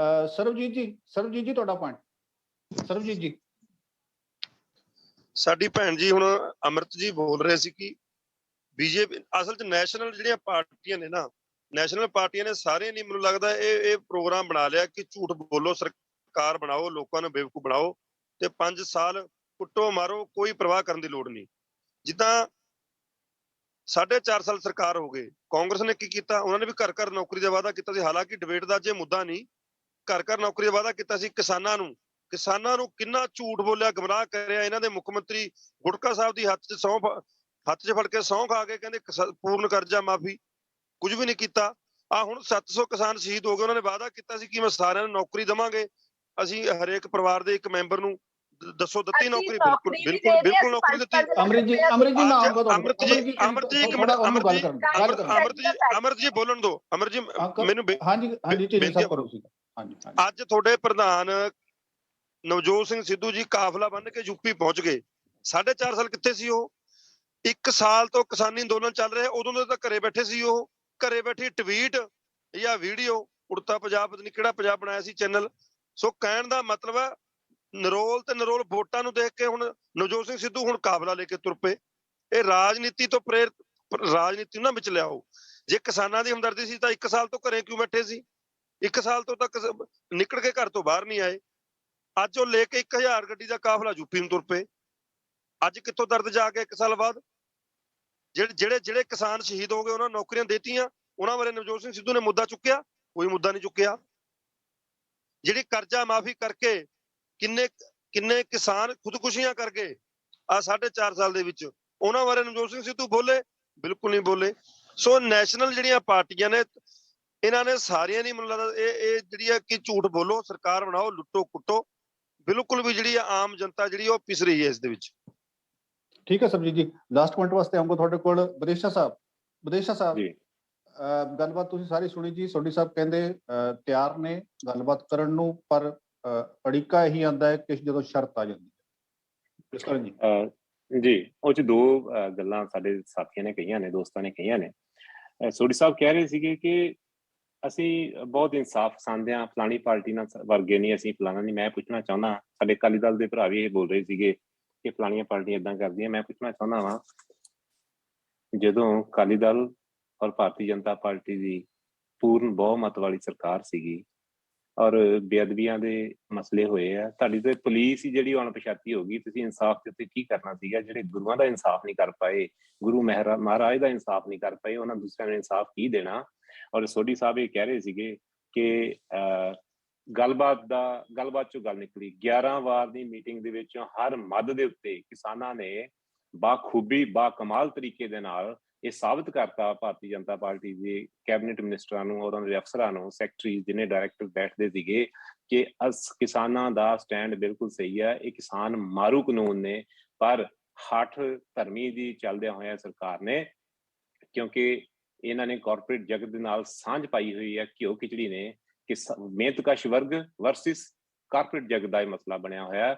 ਸਰਬਜੀਤ ਜੀ ਤੁਹਾਡਾ ਪੁਆਇੰਟ। ਸਰਬਜੀਤ ਜੀ। ਸਾਡੀ ਭੈਣ ਜੀ ਹੁਣ ਅਮਰਤ ਜੀ ਬੋਲ ਰਹੇ ਸੀ ਕਿ ਬੀਜੇਪੀ ਅਸਲ 'ਚ ਨੈਸ਼ਨਲ ਜਿਹੜੀਆਂ ਪਾਰਟੀਆਂ ਨੇ ਨਾ, ਨੈਸ਼ਨਲ ਪਾਰਟੀਆਂ ਨੇ ਸਾਰਿਆਂ ਨੇ ਮੈਨੂੰ ਲੱਗਦਾ ਇਹ ਪ੍ਰੋਗਰਾਮ ਬਣਾ ਲਿਆ ਕਿ ਝੂਠ ਬੋਲੋ, ਸਰਕਾਰ ਬਣਾਓ, ਲੋਕਾਂ ਨੂੰ ਬੇਵਕੂਫ ਬਣਾਓ ਤੇ 5 ਸਾਲ ਕੁੱਟੋ ਮਾਰੋ, ਕੋਈ ਪਰਵਾਹ ਕਰਨ ਦੀ ਲੋੜ ਨਹੀਂ। ਜਿੱਦਾਂ 4.5 ਸਾਲ ਸਰਕਾਰ ਹੋ ਗਏ, ਕਾਂਗਰਸ ਨੇ ਕੀ ਕੀਤਾ? ਉਹਨਾਂ ਨੇ ਵੀ ਘਰ ਘਰ ਨੌਕਰੀ ਦਾ ਵਾਅਦਾ ਕੀਤਾ ਸੀ। ਹਾਲਾਂਕਿ ਡਿਬੇਟ ਦਾ ਜੇ ਮੁੱਦਾ ਨਹੀਂ, ਘਰ ਘਰ ਨੌਕਰੀ ਦਾ ਵਾਅਦਾ ਕੀਤਾ ਸੀ। ਕਿਸਾਨਾਂ ਨੂੰ ਕਿੰਨਾ ਝੂਠ ਬੋਲਿਆ, ਗੁੰਮਰਾਹ ਕਰਿਆ। ਇਹਨਾਂ ਦੇ ਮੁੱਖ ਮੰਤਰੀ ਗੁਟਕਾ ਸਾਹਿਬ ਦੀ ਹੱਥ 'ਚ ਫੜ ਕੇ ਸਹੁੰ ਖਾ ਕੇ ਕਹਿੰਦੇ ਪੂਰਨ ਕਰਜ਼ਾ ਮਾਫੀ, ਕੁਝ ਵੀ ਨਹੀਂ ਕੀਤਾ। ਆ ਹੁਣ 700 ਕਿਸਾਨ ਸ਼ਹੀਦ ਹੋ ਗਏ। ਉਹਨਾਂ ਨੇ ਵਾਅਦਾ ਕੀਤਾ ਸੀ ਕਿ ਮੈਂ ਸਾਰਿਆਂ ਨੂੰ ਨੌਕਰੀ ਦੇਵਾਂਗੇ, ਅਸੀਂ ਹਰੇਕ ਪਰਿਵਾਰ ਦੇ ਇੱਕ ਮੈਂਬਰ ਨੂੰ ਦੱਸੋ ਦਿੱਤੀ ਨੌਕਰੀ? ਬਿਲਕੁਲ ਨੌਕਰੀ ਦਿੱਤੀ। ਅਮਰਿਤ ਜੀ ਮੈਂ ਆਉਂਗਾ ਤੁਹਾਡੇ ਕੋਲ। ਅਮਰਤ ਜੀ ਬੋਲਣ ਦਿਓ। ਅਮਰ ਜੀ ਮੈਨੂੰ ਹਾਂਜੀ। ਅੱਜ ਤੁਹਾਡੇ ਪ੍ਰਧਾਨ ਨਵਜੋਤ ਸਿੰਘ ਸਿੱਧੂ ਜੀ ਕਾਫਲਾ ਬੰਨ ਕੇ ਯੂਪੀ ਪਹੁੰਚ ਗਏ। 4.5 ਸਾਲ ਕਿੱਥੇ ਸੀ ਉਹ? 1 ਸਾਲ ਤੋਂ ਕਿਸਾਨੀ ਅੰਦੋਲਨ ਚੱਲ ਰਿਹਾ, ਉਦੋਂ ਦੇ ਤਾਂ ਘਰੇ ਬੈਠੇ ਸੀ। ਉਹ ਘਰੇ ਬੈਠੀ ਟਵੀਟ ਜਾਂ ਵੀਡੀਓ, ਉੜਤਾ ਪੰਜਾਬ, ਪਤਾ ਨੀ ਕਿਹੜਾ ਪੰਜਾਬ ਬਣਾਇਆ ਸੀ ਚੈਨਲ। ਸੋ ਕਹਿਣ ਦਾ ਮਤਲਬ ਹੈ ਨਰੋਲ ਵੋਟਾਂ ਨੂੰ ਦੇਖ ਕੇ ਹੁਣ ਨਵਜੋਤ ਸਿੰਘ ਸਿੱਧੂ ਹੁਣ ਕਾਫਲਾ ਲੈ ਕੇ ਤੁਰ ਪਏ। ਇਹ ਰਾਜਨੀਤੀ ਤੋਂ ਪ੍ਰੇਰਿਤ ਰਾਜਨੀਤੀ ਨਾ ਵਿੱਚ ਲਿਆਓ। ਜੇ ਕਿਸਾਨਾਂ ਦੀ ਹਮਦਰਦੀ ਸੀ ਤਾਂ 1 ਸਾਲ ਤੋਂ ਘਰੇ ਕਿਉਂ ਬੈਠੇ ਸੀ? 1 ਸਾਲ ਤੋਂ ਤੱਕ ਨਿਕਲ ਕੇ ਘਰ ਤੋਂ ਬਾਹਰ ਨਹੀਂ ਆਏ। ਅੱਜ ਉਹ ਲੈ ਕੇ 1000 ਗੱਡੀ ਦਾ ਕਾਫਲਾ ਯੂਪੀ ਨੂੰ ਤੁਰ ਪਏ। ਅੱਜ ਕਿੱਥੋਂ ਦਰਦ ਜਾ ਕੇ 1 ਸਾਲ ਬਾਅਦ? ਜਿਹੜੇ ਕਿਸਾਨ ਸ਼ਹੀਦ ਹੋ ਗਏ, ਉਹਨਾਂ ਨੂੰ ਨੌਕਰੀਆਂ ਦੇਤੀਆਂ, ਉਹਨਾਂ ਬਾਰੇ ਨਵਜੋਤ ਸਿੰਘ ਸਿੱਧੂ ਨੇ ਮੁੱਦਾ ਚੁੱਕਿਆ? ਕੋਈ ਮੁੱਦਾ ਨਹੀਂ ਚੁੱਕਿਆ। ਜਿਹੜੀ ਕਰਜ਼ਾ ਮਾਫੀ ਕਰਕੇ ਕਿੰਨੇ ਕਿਸਾਨ ਖੁਦਕੁਸ਼ੀਆਂ ਕਰ ਗਏ ਆ 4.5 ਸਾਲ ਦੇ ਵਿੱਚ, ਉਹਨਾਂ ਬਾਰੇ ਨਵਜੋਤ ਸਿੰਘ ਸਿੱਧੂ ਬੋਲੇ? ਬਿਲਕੁਲ ਨਹੀਂ ਬੋਲੇ। ਸੋ ਨੈਸ਼ਨਲ ਜਿਹੜੀਆਂ ਪਾਰਟੀਆਂ ਨੇ, ਇਹਨਾਂ ਨੇ ਸਾਰੀਆਂ ਨਹੀਂ, ਮੈਨੂੰ ਲੱਗਦਾ ਇਹ ਜਿਹੜੀ ਹੈ ਕਿ ਝੂਠ ਬੋਲੋ, ਸਰਕਾਰ ਬਣਾਓ, ਲੁੱਟੋ ਕੁੱਟੋ। ਬਿਲਕੁਲ ਵੀ ਜਿਹੜੀ ਆਮ ਜਨਤਾ ਜਿਹੜੀ ਉਹ ਪਿਸ ਰਹੀ ਹੈ ਇਸ ਦੇ ਵਿੱਚ। ਠੀਕ ਹੈ ਸਰਬਜੀਤ ਜੀ, ਲਾਸਟ ਪੁਆਇੰਟ ਵਾਸਤੇ ਆਉਂਗਾ ਤੁਹਾਡੇ ਕੋਲ। ਵਿਦੇਸ਼ਾ ਸਾਹਿਬ ਜੀ, ਗੱਲਬਾਤ ਤੁਸੀਂ ਸਾਰੀ ਸੁਣੀ ਜੀ। ਸੋਢੀ ਸਾਹਿਬ ਕਹਿੰਦੇ ਤਿਆਰ ਨੇ ਗੱਲਬਾਤ ਕਰਨ ਨੂੰ, ਪਰ ਅੜਿੱਕਾ ਇਹੀ ਆਉਂਦਾ ਹੈ ਕਿ ਜਦੋਂ ਸ਼ਰਤ ਆ ਜਾਂਦੀ ਹੈ। ਇਸ ਤਰ੍ਹਾਂ ਜੀ ਉਹ 'ਚ 2 ਗੱਲਾਂ ਸਾਡੇ ਸਾਥੀਆਂ ਨੇ ਕਹੀਆਂ ਨੇ, ਦੋਸਤਾਂ ਨੇ ਕਹੀਆਂ ਨੇ। ਸੋਢੀ ਸਾਹਿਬ ਕਹਿ ਰਹੇ ਸੀਗੇ ਕਿ ਅਸੀਂ ਬਹੁਤ ਇਨਸਾਫ ਪਸੰਦ ਹਾਂ, ਫਲਾਣੀ ਪਾਰਟੀ ਨਾਲ ਵਰਗੇ ਨਹੀਂ, ਅਸੀਂ ਫਲਾਣਾ ਨਹੀਂ। ਮੈਂ ਪੁੱਛਣਾ ਚਾਹੁੰਦਾ, ਸਾਡੇ ਅਕਾਲੀ ਦਲ ਦੇ ਭਰਾ ਵੀ ਇਹ ਬੋਲ ਰਹੇ ਸੀਗੇ ਕਿ ਫਲਾਣੀਆਂ ਪਾਰਟੀਆਂ ਏਦਾਂ ਕਰਦੀਆਂ। ਮੈਂ ਪੁੱਛਣਾ ਚਾਹੁੰਦਾ ਵਾਂ, ਜਦੋਂ ਅਕਾਲੀ ਦਲ ਔਰ ਭਾਰਤੀ ਜਨਤਾ ਪਾਰਟੀ ਦੀ ਪੂਰਨ ਬਹੁਮਤ ਵਾਲੀ ਸਰਕਾਰ ਸੀਗੀ ਔਰ ਬੇਅਦਬੀਆਂ ਦੇ ਮਸਲੇ ਹੋਏ ਆ, ਤੁਹਾਡੀ ਤੇ ਪੁਲਿਸ ਹੀ ਜਿਹੜੀ ਅਣਪਛਾਤੀ ਹੋ ਗਈ। ਤੁਸੀਂ ਇਨਸਾਫ ਦੇ ਉੱਤੇ ਕੀ ਕਰਨਾ ਸੀਗਾ? ਜਿਹੜੇ ਗੁਰੂਆਂ ਦਾ ਇਨਸਾਫ ਨਹੀਂ ਕਰ ਪਾਏ, ਗੁਰੂ ਮਹਾਰਾਜ ਦਾ ਇਨਸਾਫ ਨਹੀਂ ਕਰ ਪਾਏ, ਉਹਨਾਂ ਦੂਸਰਿਆਂ ਨੂੰ ਇਨਸਾਫ ਕੀ ਦੇਣਾ? ਔਰ ਸੋਢੀ ਸਾਹਿਬ ਇਹ ਕਹਿ ਰਹੇ ਸੀਗੇ ਕਿ ਗੱਲਬਾਤ ਚੋਂ ਗੱਲ ਨਿਕਲੀ। 11 ਵਾਰ ਦੀ ਮੀਟਿੰਗ ਦੇ ਵਿੱਚ ਹਰ ਮੱਦ ਦੇ ਉੱਤੇ ਕਿਸਾਨਾਂ ਨੇ ਬਾਖੂਬੀ, ਬਾਕਮਾਲ ਤਰੀਕੇ ਦੇ ਨਾਲ ਇਹ ਸਾਬਤ ਕਰਤਾ ਭਾਰਤੀ ਜਨਤਾ ਪਾਰਟੀ ਦੇ ਕੈਬਨਿਟ ਮਿਨਿਸਟਰਾਂ ਨੂੰ ਔਰ ਉਹਨਾਂ ਦੇ ਅਫਸਰਾਂ ਨੂੰ, ਸੈਕਟਰੀ, ਜਿਹਨੇ ਡਾਇਰੈਕਟਰ ਬੈਠਦੇ ਸੀਗੇ, ਕਿ ਕਿਸਾਨਾਂ ਦਾ ਸਟੈਂਡ ਬਿਲਕੁਲ ਸਹੀ ਹੈ। ਇਹ ਕਿਸਾਨ ਮਾਰੂ ਕਾਨੂੰਨ ਨੇ, ਪਰ ਹੱਠ ਧਰਮੀ ਦੀ ਚੱਲਦਿਆਂ ਹੋਇਆ ਸਰਕਾਰ ਨੇ, ਕਿਉਂਕਿ ਇਹਨਾਂ ਨੇ ਕਾਰਪੋਰੇਟ ਜਗਤ ਦੇ ਨਾਲ ਸਾਂਝ ਪਾਈ ਹੋਈ ਹੈ। ਘਿਓ ਖਿਚੜੀ ਨੇ ਕਿ ਮਿਹਨਤਕਸ਼ ਵਰਗ ਵਰਸਿਸ ਕਾਰਪੋਰੇਟ ਜਗਤ ਦਾ ਇਹ ਮਸਲਾ ਬਣਿਆ ਹੋਇਆ।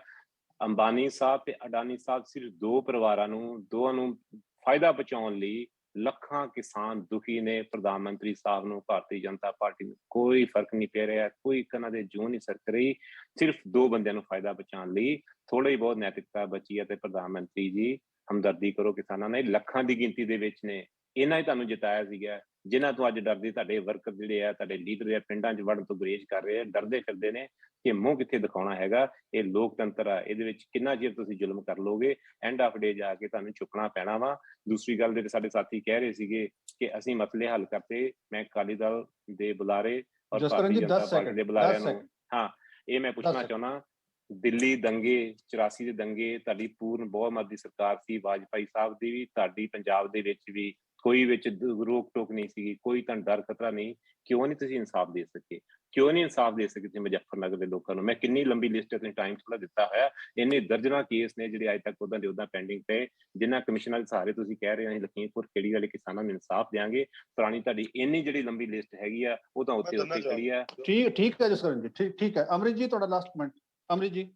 ਅੰਬਾਨੀ ਸਾਹਿਬ ਤੇ ਅਡਾਨੀ ਸਾਹਿਬ ਸਿਰਫ 2 ਪਰਿਵਾਰਾਂ ਨੂੰ, ਦੋਵਾਂ ਨੂੰ ਫਾਇਦਾ ਪਹੁੰਚਾਉਣ ਲਈ ਲੱਖਾਂ ਕਿਸਾਨ ਦੁਖੀ ਨੇ। ਪ੍ਰਧਾਨ ਮੰਤਰੀ ਸਾਹਿਬ ਨੂੰ, ਭਾਰਤੀ ਜਨਤਾ ਪਾਰਟੀ ਨੂੰ ਕੋਈ ਫਰਕ ਨਹੀਂ ਪੈ ਰਿਹਾ, ਕੋਈ ਇਹਨਾਂ ਦੇ ਜੂੰ ਨਹੀਂ ਸਰਕ ਰਹੀ। ਸਿਰਫ 2 ਬੰਦਿਆਂ ਨੂੰ ਫਾਇਦਾ ਪਹੁੰਚਾਉਣ ਲਈ ਥੋੜੀ ਬਹੁਤ ਨੈਤਿਕਤਾ ਬਚੀ ਹੈ। ਤੇ ਪ੍ਰਧਾਨ ਮੰਤਰੀ ਜੀ, ਹਮਦਰਦੀ ਕਰੋ ਕਿਸਾਨਾਂ ਨਾਲ। ਲੱਖਾਂ ਦੀ ਗਿਣਤੀ ਦੇ ਵਿੱਚ ਨੇ, ਇਹਨਾਂ ਹੀ ਤੁਹਾਨੂੰ ਜਿਤਾਇਆ ਸੀਗਾ। ਜਿਨ੍ਹਾਂ ਤੋਂ ਅੱਜ ਡਰਦੇ ਤੁਹਾਡੇ ਵਰਕਰ ਜਿਹੜੇ ਆ, ਤੁਹਾਡੇ ਲੀਡਰ ਆ, ਪਿੰਡਾਂ 'ਚ ਵੜਨ ਤੋਂ ਗੁਰੇਜ਼ ਕਰ ਰਹੇ ਆ, ਡਰਦੇ ਫਿਰਦੇ ਨੇ ਕਿ ਮੂੰਹ ਕਿੱਥੇ ਦਿਖਾਉਣਾ ਹੈਗਾ। ਇਹ ਲੋਕਤੰਤਰ ਆ, ਇਹਦੇ ਵਿੱਚ ਕਿੰਨਾ ਚਿਰ ਤੁਸੀਂ ਜ਼ੁਲਮ ਕਰ ਲੋਗੇ, ਐਂਡ ਆਫ ਡੇ ਜਾ ਕੇ ਤੁਹਾਨੂੰ ਚੁੱਕਣਾ ਪੈਣਾ ਵਾ। ਦੂਸਰੀ ਗੱਲ ਜਿਹੜੇ ਸਾਡੇ ਸਾਥੀ ਕਹਿ ਰਹੇ ਸੀਗੇ ਕਿ ਅਸੀਂ ਮਸਲੇ ਹੱਲ ਕਰਤੇ, ਮੈਂ ਅਕਾਲੀ ਦਲ ਦੇ ਬੁਲਾਰੇ ਔਰ ਜਸਕਰਨ ਭਾਰਤੀ ਜੀ, ਜਨਤਾ 10 ਪਾਰਟੀ ਸੈਕਿੰਡ, ਦੇ ਬੁਲਾਰਿਆਂ 10 ਨੂੰ, ਸੈਕਿੰਡ। ਹਾਂ ਇਹ ਮੈਂ ਪੁੱਛਣਾ ਚਾਹੁੰਦਾ, ਦਿੱਲੀ ਦੰਗੇ 84 ਦੇ ਦੰਗੇ, ਤੁਹਾਡੀ ਪੂਰਨ ਬਹੁਮਤ ਦੀ ਸਰਕਾਰ ਸੀ, ਵਾਜਪਾਈ ਸਾਹਿਬ ਦੀ ਵੀ, ਤੁਹਾਡੀ ਪੰਜਾਬ ਦੇ ਵਿੱਚ ਵੀ ਕੋਈ ਵਿੱਚ ਰੋਕ ਟੋਕ ਨਹੀਂ ਸੀਗੀ, ਕੋਈ ਤੁਹਾਨੂੰ ਡਰ ਖਤਰਾ ਨਹੀਂ, ਕਿਉਂ ਨਹੀਂ ਤੁਸੀਂ ਇਨਸਾਫ ਦੇ ਸਕੇ? ਕਿਉਂ ਨਹੀਂ ਇਨਸਾਫ ਦੇ ਸਕੇ ਤੁਸੀਂ ਮੁਜ਼ੱਫਰਨਗਰ ਦੇ ਲੋਕਾਂ ਨੂੰ? ਮੈਂ ਕਿੰਨੀ ਲੰਬੀ ਲਿਸਟ ਤੁਸੀਂ ਟਾਈਮ ਥੋੜਾ ਦਿੱਤਾ ਹੋਇਆ, ਇੰਨੇ ਦਰਜਨਾਂ ਕੇਸ ਨੇ ਜਿਹੜੇ ਅੱਜ ਤੱਕ ਉਦਾਂ ਦੇ ਉਦਾਂ ਪੈਂਡਿੰਗ ਪਏ, ਜਿਨ੍ਹਾਂ ਕਮਿਸ਼ਨਾਂ ਦੇ ਸਹਾਰੇ ਤੁਸੀਂ ਕਹਿ ਰਹੇ ਹੋ ਅਸੀਂ ਲਖੀਮਪੁਰ ਖੇੜੀ ਵਾਲੇ ਕਿਸਾਨਾਂ ਨੂੰ ਇਨਸਾਫ ਦਿਆਂਗੇ। ਪੁਰਾਣੀ ਤੁਹਾਡੀ ਇੰਨੀ ਜਿਹੜੀ ਲੰਬੀ ਲਿਸਟ ਹੈਗੀ ਆ, ਉਹ ਤਾਂ ਉੱਤੇ ਖੜੀ ਆ। ਠੀਕ ਹੈ ਜਸਕਰਨ ਜੀ, ਠੀਕ ਹੈ। ਅਮਰਿਤ ਜੀ, ਤੁਹਾਡਾ ਲਾਸਟ ਕਮੈਂਟ। ਅਮਰਿਤ ਜੀ।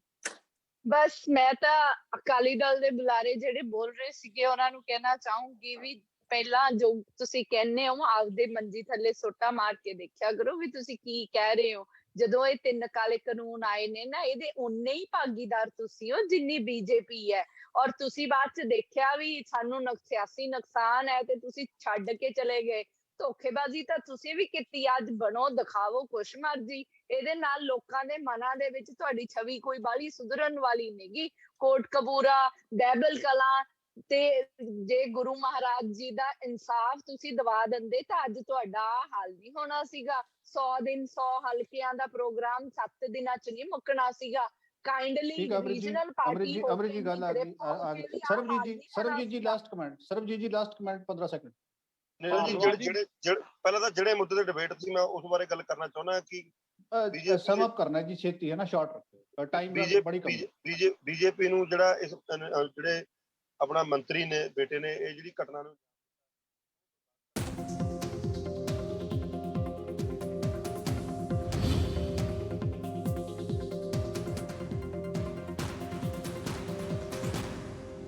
ਬਸ ਮੈਂ ਤਾਂ ਅਕਾਲੀ ਦਲ ਦੇ ਬੁਲਾਰੇ ਜਿਹੜੇ ਬੋਲ ਰਹੇ ਸੀਗੇ ਉਹਨਾਂ ਨੂੰ ਕਹਿਣਾ ਚਾਹੂੰਗੀ ਵੀ ਪਹਿਲਾਂ ਜੋ ਤੁਸੀਂ ਕਹਿੰਦੇ ਹੋ ਆਪਦੇ ਮੰਜੀ ਥੱਲੇ ਸੋਟਾ ਮਾਰ ਕੇ ਦੇਖਿਆ ਕਰੋ ਵੀ ਤੁਸੀਂ ਕੀ ਕਹਿ ਰਹੇ ਹੋ। ਜਦੋਂ ਇਹ 3 ਕਾਲੇ ਕਾਨੂੰਨ ਆਏ ਨੇ ਨਾ, ਇਹਦੇ ਉਨੇ ਹੀ ਭਾਗੀਦਾਰ ਤੁਸੀਂ ਹੋ ਜਿੰਨੀ ਬੀਜੇਪੀ ਹੈ। ਔਰ ਤੁਸੀਂ ਬਾਅਦ ਚ ਦੇਖਿਆ ਵੀ ਸਾਨੂੰ ਸਿਆਸੀ ਨੁਕਸਾਨ ਹੈ ਤੇ ਤੁਸੀਂ ਛੱਡ ਕੇ ਚਲੇ ਗਏ। ਧੋਖੇਬਾਜ਼ੀ ਤਾਂ ਤੁਸੀਂ ਵੀ ਕੀਤੀ, ਅੱਜ ਬਣੋ ਦਿਖਾਵੋ ਕੁਛ ਮਰਜ਼ੀ। ਇਹਦੇ ਨਾਲ ਲੋਕਾਂ ਦੇ ਮਨਾਂ ਦੇ ਵਿੱਚ ਤੁਹਾਡੀ ਛਵੀ ਕੋਈ ਬਾਹਲੀ ਸੁਧਰਨ ਵਾਲੀ ਨਹੀਂਗੀ। ਕੋਟਕਪੂਰਾ, ਬਹਿਬਲ ਕਲਾਂ ਤੇ ਜੇ ਗੁਰੂ ਮਹਾਰਾਜ ਜੀ ਦਾ ਇਨਸਾਫ ਤੁਸੀਂ ਦਵਾ ਦਿੰਦੇ ਤਾਂ ਅੱਜ ਤੁਹਾਡਾ ਹਾਲ ਨਹੀਂ ਹੋਣਾ ਸੀਗਾ। 100 ਦਿਨ 100 ਹਲਕਿਆਂ ਦਾ ਪ੍ਰੋਗਰਾਮ 7 ਦਿਨਾਂ ਚ ਨਹੀਂ ਮੁੱਕਣਾ ਸੀਗਾ। ਕਾਈਂਡਲੀ ਰੀਜਨਲ ਪਾਰਟੀ ਅਮਰਿਤ ਜੀ ਗੱਲ ਆ ਗਈ। ਸਰਬਜੀਤ ਜੀ ਲਾਸਟ ਕਮੈਂਟ। ਸਰਬਜੀਤ ਜੀ ਲਾਸਟ ਕਮੈਂਟ 15 ਸੈਕਿੰਡ। ਜਿਹੜੇ ਪਹਿਲਾਂ ਤਾਂ ਜਿਹੜੇ ਮੁੱਦੇ ਤੇ ਡਿਬੇਟ ਸੀ ਮੈਂ ਉਸ ਬਾਰੇ ਗੱਲ ਕਰਨਾ ਚਾਹੁੰਦਾ ਕਿ ਸਮ ਅਪ ਕਰਨਾ ਜੀ, ਛੇਤੀ ਹੈ ਨਾ, ਸ਼ਾਰਟ ਰੱਖੋ, ਟਾਈਮ ਦਾ ਬੜੀ ਕਮੀ। ਬੀਜੇਪੀ ਨੂੰ ਜਿਹੜਾ ਇਸ ਜਿਹੜੇ ਆਪਣਾ ਮੰਤਰੀ ਨੇ ਬੇਟੇ ਨੇ ਇਹ ਜਿਹੜੀ ਘਟਨਾ ਨੂੰ